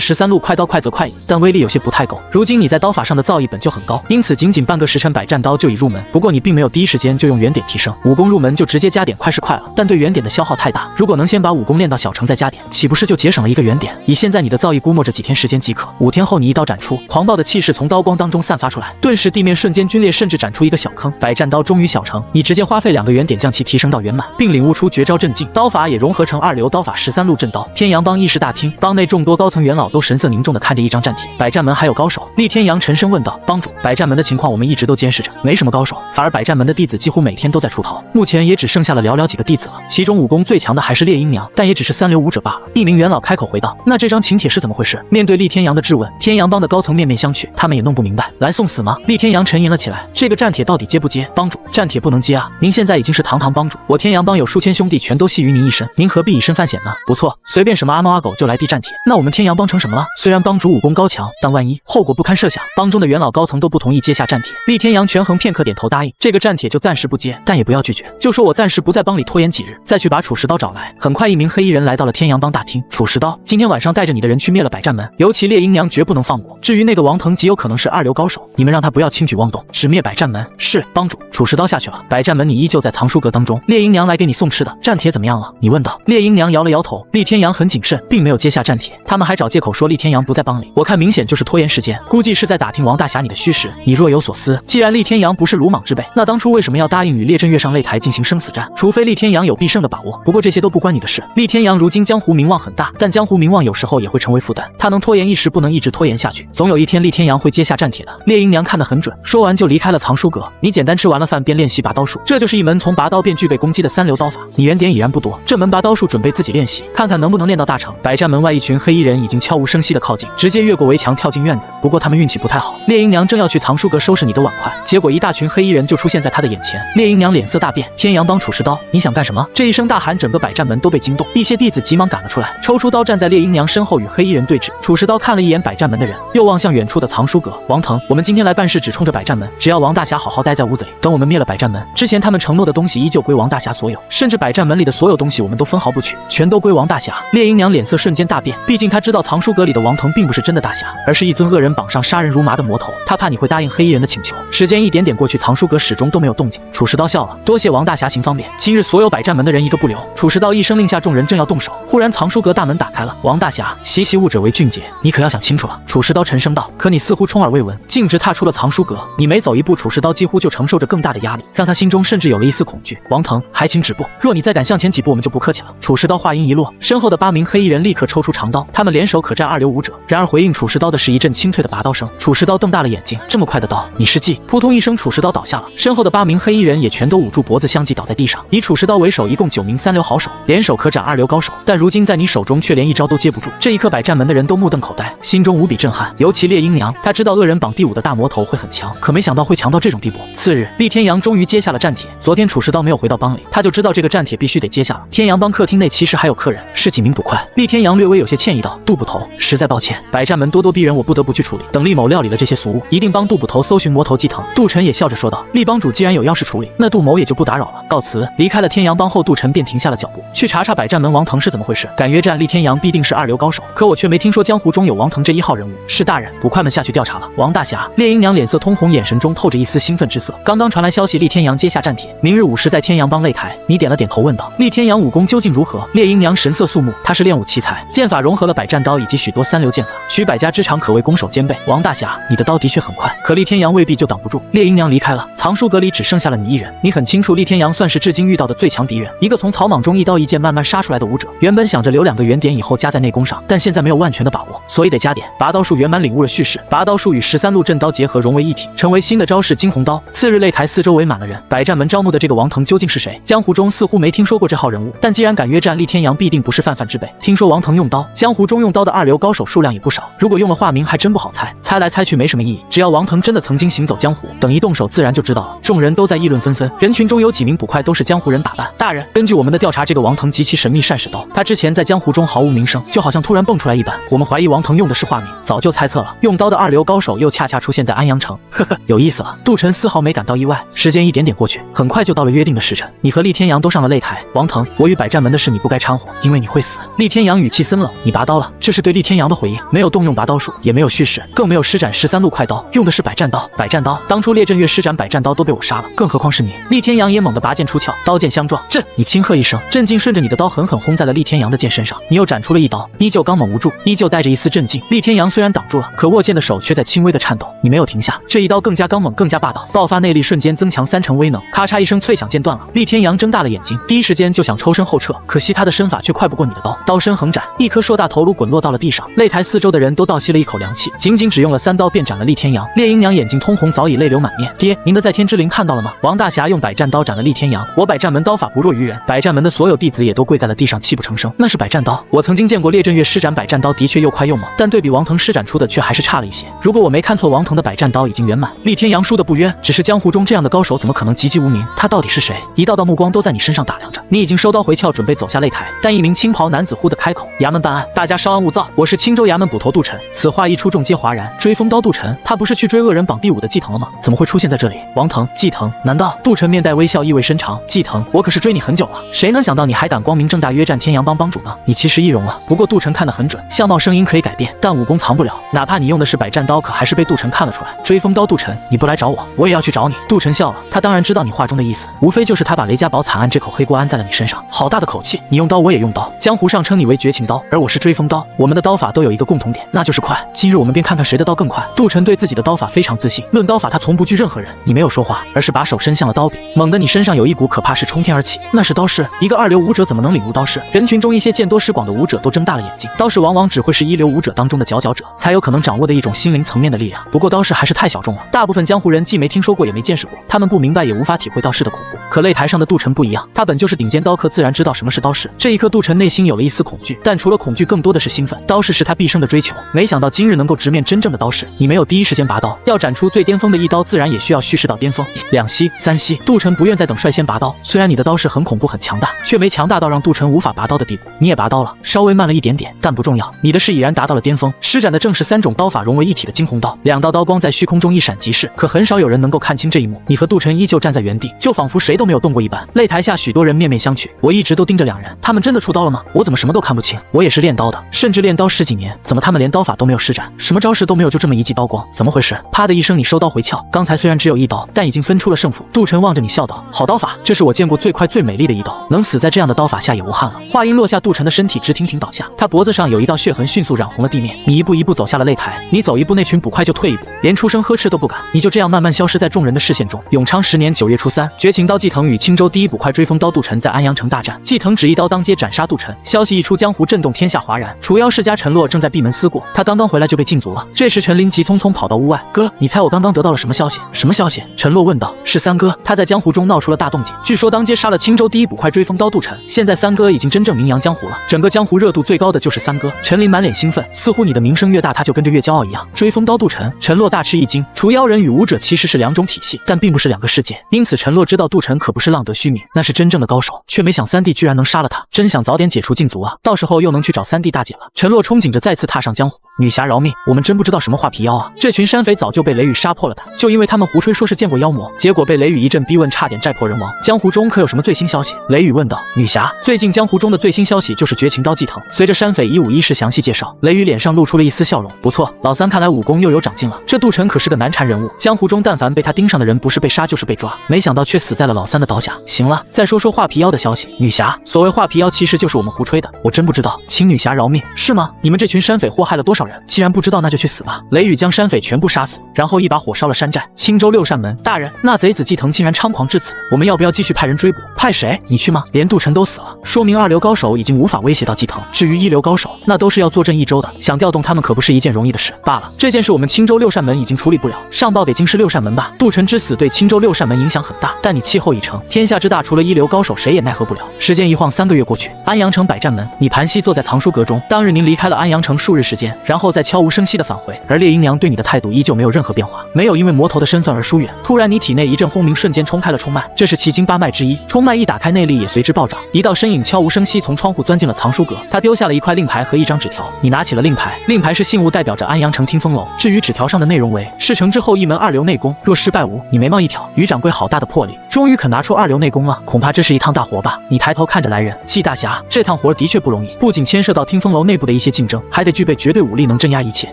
13路快刀快则快矣，但威力有些不太够。如今你在刀法上的造诣本就很高，因此仅半个时辰百战刀就已入门。不过你并没有第一时间就用原点提升武功入门，就直接加点快是快了，但对原点的消耗太大。如果能先把武功练到小成再加点，岂不是就节省了一个原点？以现在你的造诣，估摸着几天时间即可。5天后你一刀斩出，狂暴的气势从刀光当中中散发出来，顿时地面瞬间龟裂，甚至展出一个小坑。百战刀终于小成，你直接花费2个原点将其提升到圆满，并领悟出绝招镇静，刀法也融合成2流刀法13路震刀。天阳帮议事大厅，帮内众多高层元老都神色凝重地看着一张战帖。百战门还有高手？厉天阳沉声问道。帮主，百战门的情况我们一直都监视着，没什么高手，反而百战门的弟子几乎每天都在出头，目前也只剩下了寥寥几个弟子了，其中武功最强的还是烈阴娘，但也只是3流武者罢了。一名元老开口回道。那这张请帖是怎么回事？面对厉天阳的质问，天阳帮的高层面面相觑，他们也弄不明白。来送死吗？厉天阳沉吟了起来，这个战帖到底接不接？帮主，战帖不能接啊，您现在已经是堂堂帮主，我天阳帮有数千兄弟全都系于您一身，您何必以身犯险呢？不错，随便什么阿猫阿狗就来递战帖，那我们天阳帮成什么了？虽然帮主武功高强，但万一后果不堪设想。帮中的元老高层都不同意接下战帖，厉天阳权衡片刻点头答应，这个战帖就暂时不接，但也不要拒绝，就说我暂时不在帮里拖延几日，再去把楚石刀找来。很快一名黑衣人来到了天阳帮大厅。楚石刀，今天晚上带着你的人去灭了百战门，尤其烈阴娘绝不能放过，至于那个王腾极有可能是2流高手，你们让他不要轻举妄动，只灭百战门。是帮主。楚石刀下去了，百战门你依旧在藏书阁当中，烈阴娘来给你送吃的。战帖怎么样了？你问道。烈阴娘摇了摇头，厉天阳很谨慎，并没有接下战帖，他们还找借口说厉天阳不在帮里，我看明显就是拖延时间，估计是在打听王大侠你的虚实。你若有所思，既然厉天阳不是鲁莽之辈，那当初为什么要答应与列阵月上擂台进行生死战？除非厉天阳有必胜的把握，不过这些都不关你的事。厉天阳如今江湖名望很大，但江湖名望有时候也会成为负担，他能拖延一时，不能一直拖延下去，总有一天厉天阳会接下战帖的。烈阴娘看得很准，说完就离开了藏书阁。你简单吃完了饭便练习拔刀术，这就是一门从拔刀便具备攻击的3流刀法，你原点已然不多，这门拔刀术准备自己练习，看看能不能练到大成。百战门外一群黑衣人已经悄无声息地靠近，直接越过围墙跳进院子，不过他们运气不太好，烈阴娘正要去藏书阁收拾你的碗筷，结果一大群黑衣人就出现在他的眼前。烈阴娘脸色大变，天阳帮楚石刀，你想干什么？这一声大喊，整个百战门都被惊动，一些弟子急忙赶了出来，抽出刀站在烈阴娘身后与黑衣人对峙。楚石刀看了一眼百战门的人，又望向远处的藏书阁。王腾，我们今天来办事只冲着百战门，只要王大侠好好待在屋子里，等我们灭了百战门之前，他们承诺的东西依旧归王大侠所有，甚至百战门里的所有东西我们都分毫不取，全都归王大侠。烈阴娘脸色瞬间大变，毕竟她知道藏书阁里的王腾并不是真的大侠，而是一尊恶人榜上杀人如麻的魔头，她怕你会答应黑衣人的请求。时间一点点过去，藏书阁始终都没有动静。楚石刀笑了，多谢王大侠行方便，今日所有百战门的人一个不留。楚石刀一声令下，众人正要动手，忽然藏书阁大门打开了。王大侠，习习误者为俊杰，你可要想清楚了。楚石刀沉声道，可你似乎充耳未闻，径直踏出了藏书阁。你每走一步，楚石刀几乎就承受着更大的压力，让他心中甚至有了一丝恐惧。王腾，还请止步，若你再敢向前几步，我们就不客气了。楚石刀话音一落，身后的8名黑衣人立刻抽出长刀，他们联手可战2流武者。然而回应楚石刀的是一阵清脆的拔刀声。楚石刀瞪大了眼睛，这么快的刀，你是计？扑通一声，楚石刀倒下了，身后的8名黑衣人也全都捂住脖子，相继倒在地上。以楚石刀为首，一共9名3流好手，联手可斩2流高手，但如今在你手中却连一招都接不住。这一刻，百战门的人都目瞪口呆，心中无比震撼。尤其烈阴娘，他知道恶人榜第5的大魔头会很强，可没想到会强到这种地步。次日，厉天阳终于接下了战帖。昨天楚石刀没有回到帮里，他就知道这个战帖必须得接下了。天阳帮客厅内其实还有客人，是几名捕快。厉天阳略微有些歉意道：“杜捕头，实在抱歉，百战门咄咄逼人，我不得不去处理。等厉某料理了这些俗物，一定帮杜捕头搜寻魔头姬腾。”杜晨也笑着说道：“厉帮主既然有要事处理，那杜某也就不打扰了。”告辞。离开了天阳帮后，杜晨便停下了脚步，去查查百战门王腾是怎么回事。敢约战厉天阳必定是2流高手，可我却没听说江湖中有王腾这1号人物。是大人，捕快们下去调查了。王大侠，烈阴娘脸色通红，眼神中透着一丝兴奋之色。刚刚传来消息，厉天阳接下战帖，明日午时在天阳帮擂台。你点了点头，问道：“厉天阳武功究竟如何？”烈阴娘神色肃穆，他是练武奇才，剑法融合了百战刀以及许多3流剑法，取百家之长，可谓攻守兼备。王大侠，你的刀的确很快，可厉天阳未必就挡不住。烈阴娘离开了，藏书阁里只剩下了你一人。你很清楚，厉天阳算是至今遇到的最强敌人，一个从草莽中一刀一剑慢慢杀出来的武者。原本想着留2个原点以后加在内功上，但现在没有万全的把握，所以得加点。拔刀术圆满领悟了叙事，拔刀术与13路震刀结合融为一体，成为新的招式惊鸿刀。次日擂台四周围满了人，百战门招募的这个王腾究竟是谁？江湖中似乎没听说过这号人物，但既然敢约战厉天阳，必定不是泛泛之辈。听说王腾用刀，江湖中用刀的2流高手数量也不少，如果用了化名还真不好猜，猜来猜去没什么意义。只要王腾真的曾经行走江湖，等一动手自然就知道了。众人都在议论纷纷，人群中有几名捕快都是江湖人打扮。大人，根据我们的调查，这个王腾极其神秘善使刀，他之前在江湖中毫无名声，就好像突然蹦出来一般，我们怀疑王腾用的是化名。早就猜测了，用刀的2流高手又恰恰出现在安阳城，呵呵，有意思了。杜晨丝毫没感到意外。时间一点点过去，很快就到了约定的时辰，你和厉天阳都上了擂台。王腾，我与百战门的事你不该掺和，因为你会死。厉天阳语气森冷，你拔刀了？这是对厉天阳的回应，没有动用拔刀术，也没有蓄势，更没有施展13路快刀，用的是百战刀。百战刀，当初列阵月施展百战刀都被我杀了，更何况是你？厉天阳也猛地拔剑出鞘，刀剑相撞，震！你轻喝一声，震劲顺着你的刀狠狠轰在了厉天阳的剑身上，你又斩出了一刀，依旧刚猛无助，依旧带着一丝震劲。厉天阳虽然挡住了，可握剑的手却在轻微的颤颤抖。你没有停下，这一刀更加刚猛，更加霸道，爆发内力瞬间增强3成威能。咔嚓一声，脆响剑断了。厉天阳睁大了眼睛，第一时间就想抽身后撤，可惜他的身法却快不过你的刀。刀身横斩，一颗硕大头颅滚落到了地上。擂台四周的人都倒吸了一口凉气，仅仅只用了3刀便斩了厉天阳。烈阴娘眼睛通红，早已泪流满面。爹，您的在天之灵看到了吗？王大侠用百战刀斩了厉天阳。我百战门刀法不弱于人，百战门的所有弟子也都跪在了地上，泣不成声。那是百战刀，我曾经见过列阵月施展百战刀，的确又快又猛，但对比王腾施展出的却还是差了一些。如果我没看错，王腾的百战刀已经圆满，厉天阳输的不冤。只是江湖中这样的高手怎么可能籍籍无名？他到底是谁？一道道目光都在你身上打量着。你已经收刀回鞘，准备走下擂台，但一名青袍男子忽地开口：衙门办案，大家稍安勿躁，我是青州衙门捕头杜晨。此话一出，众皆哗然。追风刀杜晨，他不是去追恶人榜第5的季腾了吗？怎么会出现在这里？王腾，季腾，难道？杜晨面带微笑，意味深长。季腾，我可是追你很久了，谁能想到你还胆光明正大约战天阳帮帮主呢？你其实易容了。不过杜晨看得很准，相貌声音可以改变，但武功藏不了。哪怕你用的是百战刀，可还是被杜晨看了出来。追风刀杜晨，你不来找我，我也要去找你。杜晨笑了，他当然知道你话中的意思，无非就是他把雷家堡惨案这口黑锅安在了你身上。好大的口气！你用刀，我也用刀。江湖上称你为绝情刀，而我是追风刀。我们的刀法都有一个共同点，那就是快。今日我们便看看谁的刀更快。杜晨对自己的刀法非常自信，论刀法他从不惧任何人。你没有说话，而是把手伸向了刀柄，猛地你身上有一股可怕势冲天而起，那是刀势。一个2流武者怎么能领悟刀势？人群中一些见多识广的武者都睁大了眼睛。刀势往往只会是1流武者当中的佼佼者才有可能掌握的一种心灵层面的力量。不过刀势还是太小众了，大部分江湖人既没听说过，也没见识过，他们不明白也无法体会刀势的恐怖。可擂台上的杜晨不一样，他本就是顶尖刀客，自然知道什么是刀势。这一刻，杜晨内心有了一丝恐惧，但除了恐惧，更多的是兴奋。刀势是他毕生的追求，没想到今日能够直面真正的刀势。你没有第一时间拔刀，要斩出最巅峰的一刀，自然也需要蓄势到巅峰。2息3息，杜晨不愿再等，率先拔刀。虽然你的刀势很恐怖很强大，却没强大到让杜晨无法拔刀的地步。你也拔刀了，稍微慢了一点点，但不重要。你的势已然达到了巅峰，施展的正是3种刀法融为一体的惊鸿刀。2道刀光在虚空中一闪即逝，可很少有人能够看清这一幕。你和杜晨依旧站在原地，就仿佛谁都没有动过一般。擂台下许多人面面相觑，我一直都盯着2人，他们真的出刀了吗？我怎么什么都看不清？我也是练刀的，甚至练刀10几年，怎么他们连刀法都没有施展，什么招式都没有，就这么一记刀光，怎么回事？啪的一声，你收刀回鞘。刚才虽然只有1刀，但已经分出了胜负。杜晨望着你笑道：好刀法，这是我见过最快最美丽的一刀，能死在这样的刀法下也无憾了。话音落下，杜晨的身体直挺挺倒下，他脖子上有一道血痕迅速染红了地面。你一步一步走下了擂台，你走一步，那群捕快就退一步，连出声呵斥都不敢。你就这样慢慢消失在众人的视线中。永昌10年9月初3，绝情刀季腾与青州第一捕快追风刀杜晨在安阳城大战，季腾只一刀当街斩杀杜晨。消息一出，江湖震动，天下哗然。除妖世家陈洛正在闭门思过，他刚刚回来就被禁足了。这时陈琳急匆匆跑到屋外，哥，你猜我刚刚得到了什么消息？什么消息？陈洛问道。是三哥，他在江湖中闹出了大动静，据说当街杀了青州第一捕快追风刀杜晨，现在三哥已经真正名扬江湖了，整个江湖热度最高的就是三哥。陈琳满脸兴奋，似乎你的名声越大，他就跟着越骄傲一样。追风刀杜晨，陈洛大吃一惊，除妖人与武者其实是2种体系，但并不是2个世界，因此陈洛知道杜晨可不是浪得虚名，那是真正的高手，却没想三弟居然能杀了他，真想早点解除禁足啊，到时候又能去找三弟大姐了。陈洛憧憬着再次踏上江湖。女侠饶命，我们真不知道什么画皮妖啊，这群山匪早就被雷雨杀破了他，就因为他们胡吹说是见过妖魔，结果被雷雨一阵逼问，差点寨破人亡。江湖中可有什么最新消息？雷雨问道。女侠，最近江湖中的最新消息就是绝情刀季腾。随着山匪151事详细介绍，雷雨脸上露出了一丝笑容。不错，老三看来武功又有长进了。这杜晨可是个难缠人物，江湖中但凡被他盯上的人，不是被杀就是被抓，没想到却死在了老三的刀下。行了，再说说画皮妖的消息。女侠，所谓画皮妖其实就是我们胡吹的，我真不知道，请女侠饶命。是吗？你们这群山匪祸害了多少人？既然不知道，那就去死吧。雷雨将山匪全部杀死，然后一把火烧了山寨。青州6扇门，大人，那贼子季腾竟然猖狂至此，我们要不要继续派人追捕？派谁？你去吗？连杜晨都死了，说明2流高手已经无法威胁到季腾。至于1流高手，那都是要坐镇一州的，想调动他们可不是一件容易的事。罢了，这件事我们青州6扇门已经处理不了，上报给京师6扇门吧。杜晨之死对青州6扇门影响很大，但你气候已成，天下之大，除了1流高手，谁也奈何不了。时间一晃3个月过去，安阳城百战门，你盘膝坐在藏书阁中。当日您离开了安阳城数日时间，然后再悄无声息的返回，而烈阴娘对你的态度依旧没有任何变化，没有因为魔头的身份而疏远。突然你体内一阵轰鸣，瞬间冲开了冲脉，这是奇经8脉之一，冲脉一打开，内力也随之暴涨。一道身影悄无声息从窗户钻进了藏书阁，他丢下了一块令牌和一张纸条，你拿起了令牌，令牌是信物，代表着安阳城听风楼。至于纸条上的内容为事成之后一门2流内功，若失败无。你眉毛一挑，于掌柜好大的魄力，终于肯拿出2流内功了，恐怕这是一趟大活吧。你抬头看着来人，季大侠，这趟活的确不容易，不仅牵涉到听风楼内部的一些竞争，还得具备绝对武力能镇压一切，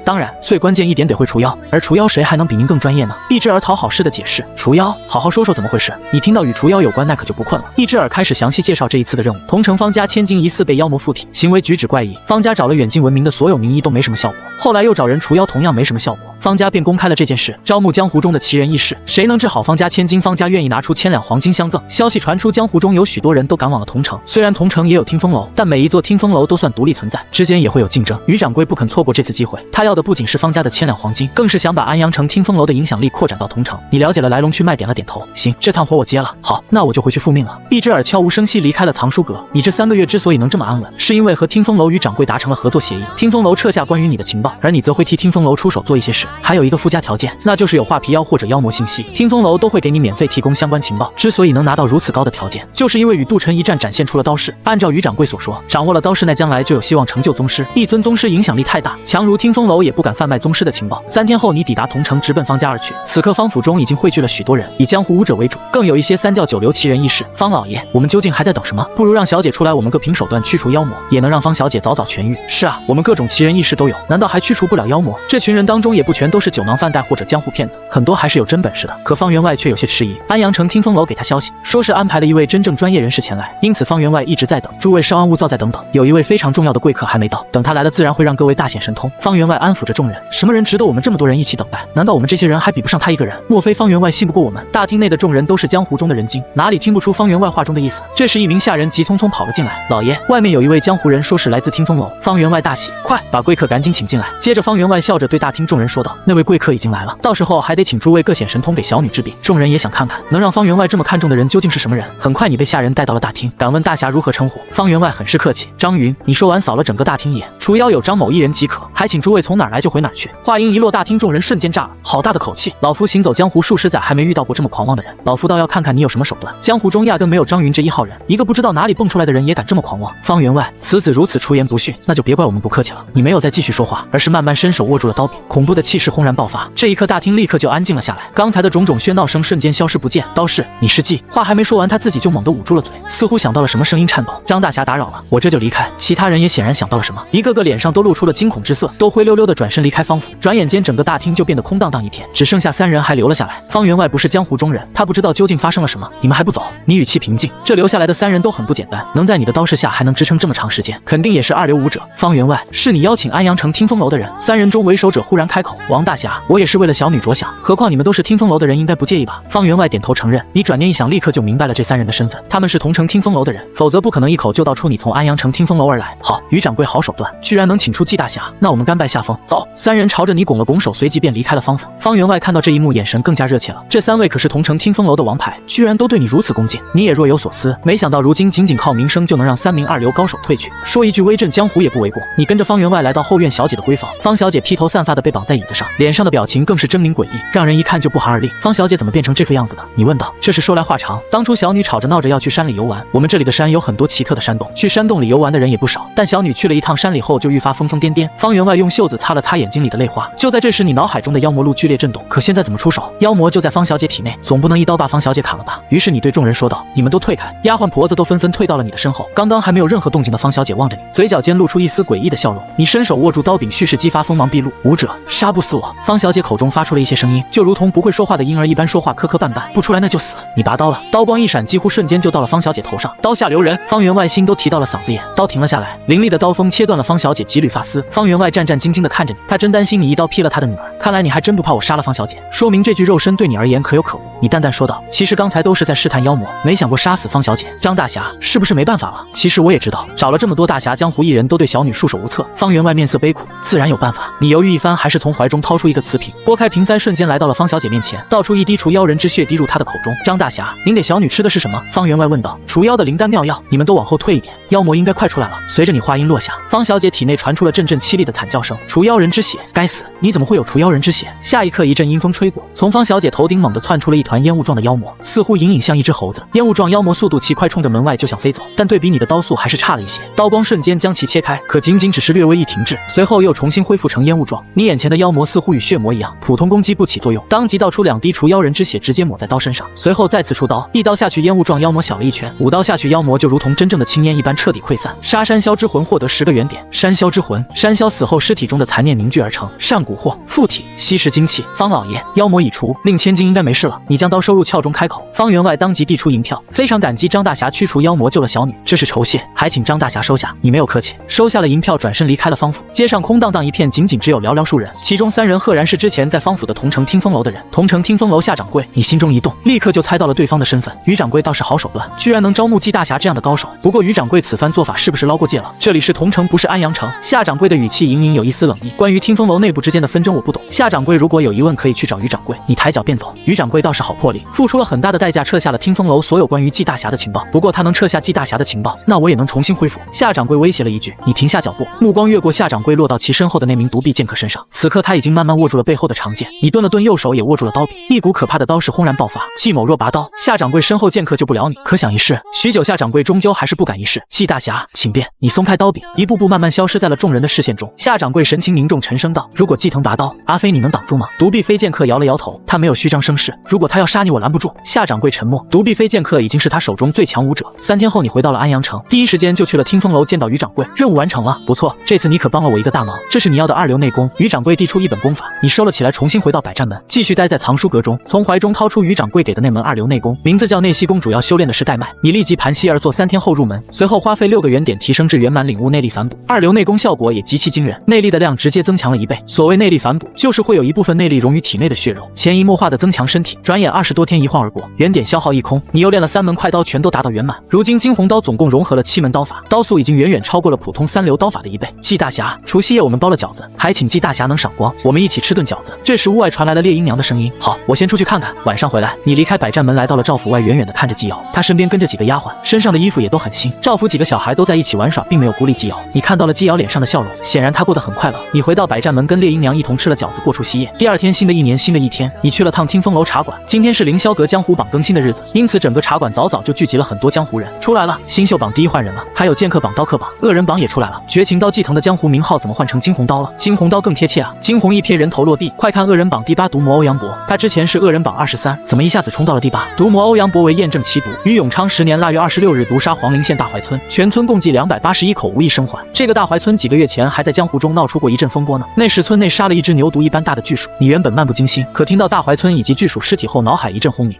当然最关键一点得会除妖，而除妖谁还能比您更专业呢？一只耳讨好似的解释，除妖，好好说说怎么回事。你听到与除妖有关，那可就不困了。一只耳开始详细介绍这一次的任务。同城方家千金疑似被妖魔附体，行为举止怪异，方家找了远近闻名的所有名医都没什么效果，后来又找人除妖同样没什么效果，方家便公开了这件事，招募江湖中的奇人异士，谁能治好方家千金，方家愿意拿出1000两黄金相赠。消息传出，江湖中有许多人都赶往了桐城。虽然桐城也有听风楼，但每一座听风楼都算独立存在，之间也会有竞争。于掌柜不肯错过这次机会，他要的不仅是方家的1000两黄金，更是想把安阳城听风楼的影响力扩展到桐城。你了解了来龙去脉，点了点头。行，这趟活我接了。好，那我就回去复命了。毕之尔悄无声息离开了藏书阁。你这3个月之所以能这么安稳，是因为和听风楼与掌柜达成了合作协议，听风楼撤下关于你的情报，而你则会替听风楼出手做一些事。还有一个附加条件，那就是有画皮妖或者妖魔信息，听风楼都会给你免费提供相关情报。之所以能拿到如此高的条件，就是因为与杜晨一战展现出了刀式。按照于掌柜所说，掌握了刀式，那将来就有希望成就宗师。一尊宗师影响力太大，强如听风楼也不敢贩卖宗师的情报。3天后，你抵达桐城，直奔方家而去。此刻方府中已经汇聚了许多人，以江湖武者为主，更有一些3教9流奇人异士。方老爷，我们究竟还在等什么？不如让小姐出来，我们各凭手段驱除妖魔，也能让方小姐早早痊愈。是啊，我们各种奇人异士都有，难道还驱除不了妖魔？这群人当中也不全都是酒囊饭袋或者江湖骗子，很多还是有真本事的。可方员外却有些迟疑。安阳城听风楼给他消息，说是安排了一位真正专业人士前来，因此方员外一直在等。诸位稍安勿躁，再等等，有一位非常重要的贵客还没到，等他来了，自然会让各位大显神通。方员外安抚着众人，什么人值得我们这么多人一起等待？难道我们这些人还比不上他一个人？莫非方员外信不过我们？大厅内的众人都是江湖中的人精，哪里听不出方员外话中的意思？这时一名下人急匆匆跑了进来，老爷，外面有一位江湖人，说是来自听风楼。方员外大喜，快把贵客赶紧请进来。接着方员外笑着对大厅众人说道，那位贵客已经来了，到时候还得请诸位各显神通给小女治病。众人也想看看能让方员外这么看重的人究竟是什么人。很快你被下人带到了大厅，敢问大侠如何称呼？方员外很是客气，张云。你说完扫了整个大厅一眼，除妖有张某一人即可，还请诸位从哪儿来就回哪儿去。话音一落，大厅众人瞬间炸了，好大的口气！老夫行走江湖数十载，还没遇到过这么狂妄的人，老夫倒要看看你有什么手段。江湖中压根没有张云这一号人，一个不知道哪里蹦出来的人也敢这么狂妄。方员外，此子如此出言不逊，那就别怪我们不客气了。你没有再继续说话，而是慢慢伸手握住了刀柄，恐怖的气势轰然爆发。这一刻，大厅立刻就安静了下来，刚才的种种喧闹声瞬间消失不见。刀士，你是计？话还没说完，他自己就猛地捂住了嘴，似乎想到了什么，声音颤抖。张大侠打扰了，我这就离开。其他人也显然想到了什么，一个个脸上都露出了惊恐之色，都灰溜溜的转身离开方府。转眼间，整个大厅就变得空荡荡一片，只剩下3人还留了下来。方员外不是江湖中人，他不知道究竟发生了什么。你们还不走？你语气平静。这留下来的3人都很不简单，能在你的刀势下还能支撑这么长时间，肯定也是2流武者。方员外，是你邀请安阳城听风楼的人？3人中为首者忽然开口，王大侠，我也是为了小女着想，何况你们都是听风楼的人，应该不介意吧？方员外点头承认。你转念一想，立刻就明白了这3人的身份，他们是桐城听风楼的人，否则不可能一口就道出你从安阳城听风楼而来。好，于掌柜好手段，居然能请出季大侠，那我们甘拜下风。走！3人朝着你拱了拱手，随即便离开了方府。方员外看到这一幕，眼神更加热切了。这3位可是桐城听风楼的王牌，居然都对你如此恭敬，你也若有所思。没想到如今仅靠名声就能让3名2流高手退去，说一句威震江湖也不为过。你跟着方员外来到后院小姐的闺房，方小姐披头散发的被绑在椅子上，脸上的表情更是狰狞诡异，让人一看就不寒而栗。方小姐怎么变成这副样子的？你问道。这是说来话长，当初小女吵着闹着要去山里游玩，我们这里的山有很多奇特的山洞，去山洞里游玩的人也不少，但小女去了一趟山里后就愈发疯疯癫癫。方员外用袖子擦了擦眼睛里的泪花，就在这时，你脑海中的妖魔路剧烈震动。可现在怎么出手？妖魔就在方小姐体内，总不能一刀把方小姐砍了吧？于是你对众人说道：“你们都退开！”丫鬟婆子都纷纷退到了你的身后。刚刚还没有任何动静的方小姐望着你，嘴角间露出一丝诡异的笑容。你伸手握住刀柄，蓄势激发，锋芒毕露。武者，杀不死我！方小姐口中发出了一些声音，就如同不会说话的婴儿一般，说话磕磕绊绊，不出来那就死。你拔刀了，刀光一闪，几乎瞬间就到了方小姐头上。刀下留人！方员外心都提到了嗓子眼，刀停了下来，凌厉的刀锋切断了方小姐几缕发丝。方员外战战兢兢地看着你，他真担心你一刀劈了他的女儿。看来你还真不怕我杀了方小姐，说明这具肉身对你而言可有可无。你淡淡说道：“其实刚才都是在试探妖魔，没想过杀死方小姐。”张大侠是不是没办法了？其实我也知道，找了这么多大侠江湖艺人都对小女束手无策。方员外面色悲苦，自然有办法。你犹豫一番，还是从怀中掏出一个瓷瓶，拨开瓶塞，瞬间来到了方小姐面前，倒出一滴除妖人之血滴入她的口中。张大侠，您给小女吃的是什么？方员外问道。除妖的灵丹妙药。你们都往后退一点，妖魔应该快出来了。随着你话音落下，方小姐体内传出了阵阵凄厉的惨叫声。除妖人之血，该死！你怎么会有除妖人之血？下一刻，一阵阴风吹过，从方小姐头顶猛地窜出了一团烟雾状的妖魔，似乎隐隐像一只猴子。烟雾状妖魔速度奇快，冲着门外就想飞走，但对比你的刀速还是差了一些。刀光瞬间将其切开，可仅仅只是略微一停滞，随后又重新恢复成烟雾状。你眼前的妖魔似乎与血魔一样，普通攻击不起作用，当即倒出2滴除妖人之血，直接抹在刀身上，随后再次出刀，一刀下去，烟雾状妖魔小了一圈，5刀下去，妖魔就如同真正的青烟一般彻底溃散。杀山魈之魂获得10个原点。山魈之魂，山魈死后尸体中的残念凝聚而成，善蛊惑，附体，吸食精气。方老爷，妖魔已除，令千金应该没事了。你将刀收入鞘中，开口。方员外当即递出银票，非常感激张大侠驱除妖魔，救了小女，这是酬谢，还请张大侠收下。你没有客气，收下了银票，转身离开了方府。街上空荡荡一片，仅仅只有寥寥数人，其中中3人赫然是之前在方府的同城听风楼的人。同城听风楼夏掌柜，你心中一动，立刻就猜到了对方的身份。于掌柜倒是好手段，居然能招募季大侠这样的高手。不过于掌柜此番做法是不是捞过界了？这里是同城，不是安阳城。夏掌柜的语气隐隐有一丝冷意。关于听风楼内部之间的纷争我不懂，夏掌柜如果有疑问可以去找于掌柜，你抬脚便走。于掌柜倒是好魄力，付出了很大的代价撤下了听风楼所有关于季大侠的情报。不过他能撤下季大侠的情报，那我也能重新恢复。夏掌柜威胁了一句，你停下脚步。目光越过夏掌柜，落到其身后的那名独臂剑客身上。此刻他已经慢慢握住了背后的长剑，你顿了顿，右手也握住了刀柄，一股可怕的刀势轰然爆发。季某若拔刀，夏掌柜身后剑客救不了你。可想一试，许久夏掌柜终究还是不敢一试。季大侠，请便。你松开刀柄，一步步慢慢消失在了众人的视线中。夏掌柜神情凝重，沉声道：如果季腾拔刀，阿飞你能挡住吗？独臂飞剑客摇了摇头，他没有虚张声势。如果他要杀你，我拦不住。夏掌柜沉默。独臂飞剑客已经是他手中最强武者。3天后你回到了安阳城，第一时间就去了听风楼见到于掌柜，任务完成了。不错，这次你可帮了我一个大忙。这是你要的2流内功。于掌柜递出一本功法，你收了起来，重新回到百战门，继续待在藏书阁中。从怀中掏出于掌柜给的那门2流内功，名字叫内息功，主要修炼的是带脉。你立即盘膝而坐，3天后入门，随后花费6个元点提升至圆满，领悟内力反哺。2流内功效果也极其惊人，内力的量直接增强了1倍。所谓内力反哺，就是会有一部分内力融于体内的血肉，潜移默化的增强身体。转眼20多天一晃而过，原点消耗一空，你又练了3门快刀，全都达到圆满。如今惊鸿刀总共融合了7门刀法，刀速已经远远超过了普通3流刀法的1倍。季大侠，除夕夜我们包了饺子，还请季大侠能赏光，我们一起吃顿饺子。这时屋外传来了猎鹰娘的声音。好，我先出去看看，晚上回来。你离开百战门来到了赵府外，远远的看着季瑶，他身边跟着几个丫鬟，身上的衣服也都很新。赵府几个小孩都在一起玩耍，并没有孤立季瑶。你看到了季瑶脸上的笑容，显然他过得很快乐。你回到百战门，跟猎鹰娘一同吃了饺子，过除夕夜。第2天，新的一年，新的一天，你去了趟听风楼茶馆。今天是凌霄阁江湖榜更新的日子，因此整个茶馆早早就聚集了很多江湖人。出来了，新秀榜第1换人了，还有剑客榜、刀客榜、恶人榜也出来了。绝情刀季腾的江湖名号怎么换成惊鸿刀了？惊鸿刀更贴切啊！惊鸿一瞥，人头落地。快看恶人榜第8毒魔欧阳博，他之前是恶人榜23，怎么一下子冲到了第8？毒魔欧阳博为验证奇毒，于永昌10年腊月26日毒杀黄陵县大槐村，全村共计281口无一生还。这个大槐村几个月前还在江湖中闹出过一阵风波呢。那时村内杀了一只牛犊一般大的巨鼠，你原本漫不经心，可听到大槐村以及巨鼠尸体后，脑海一阵轰鸣。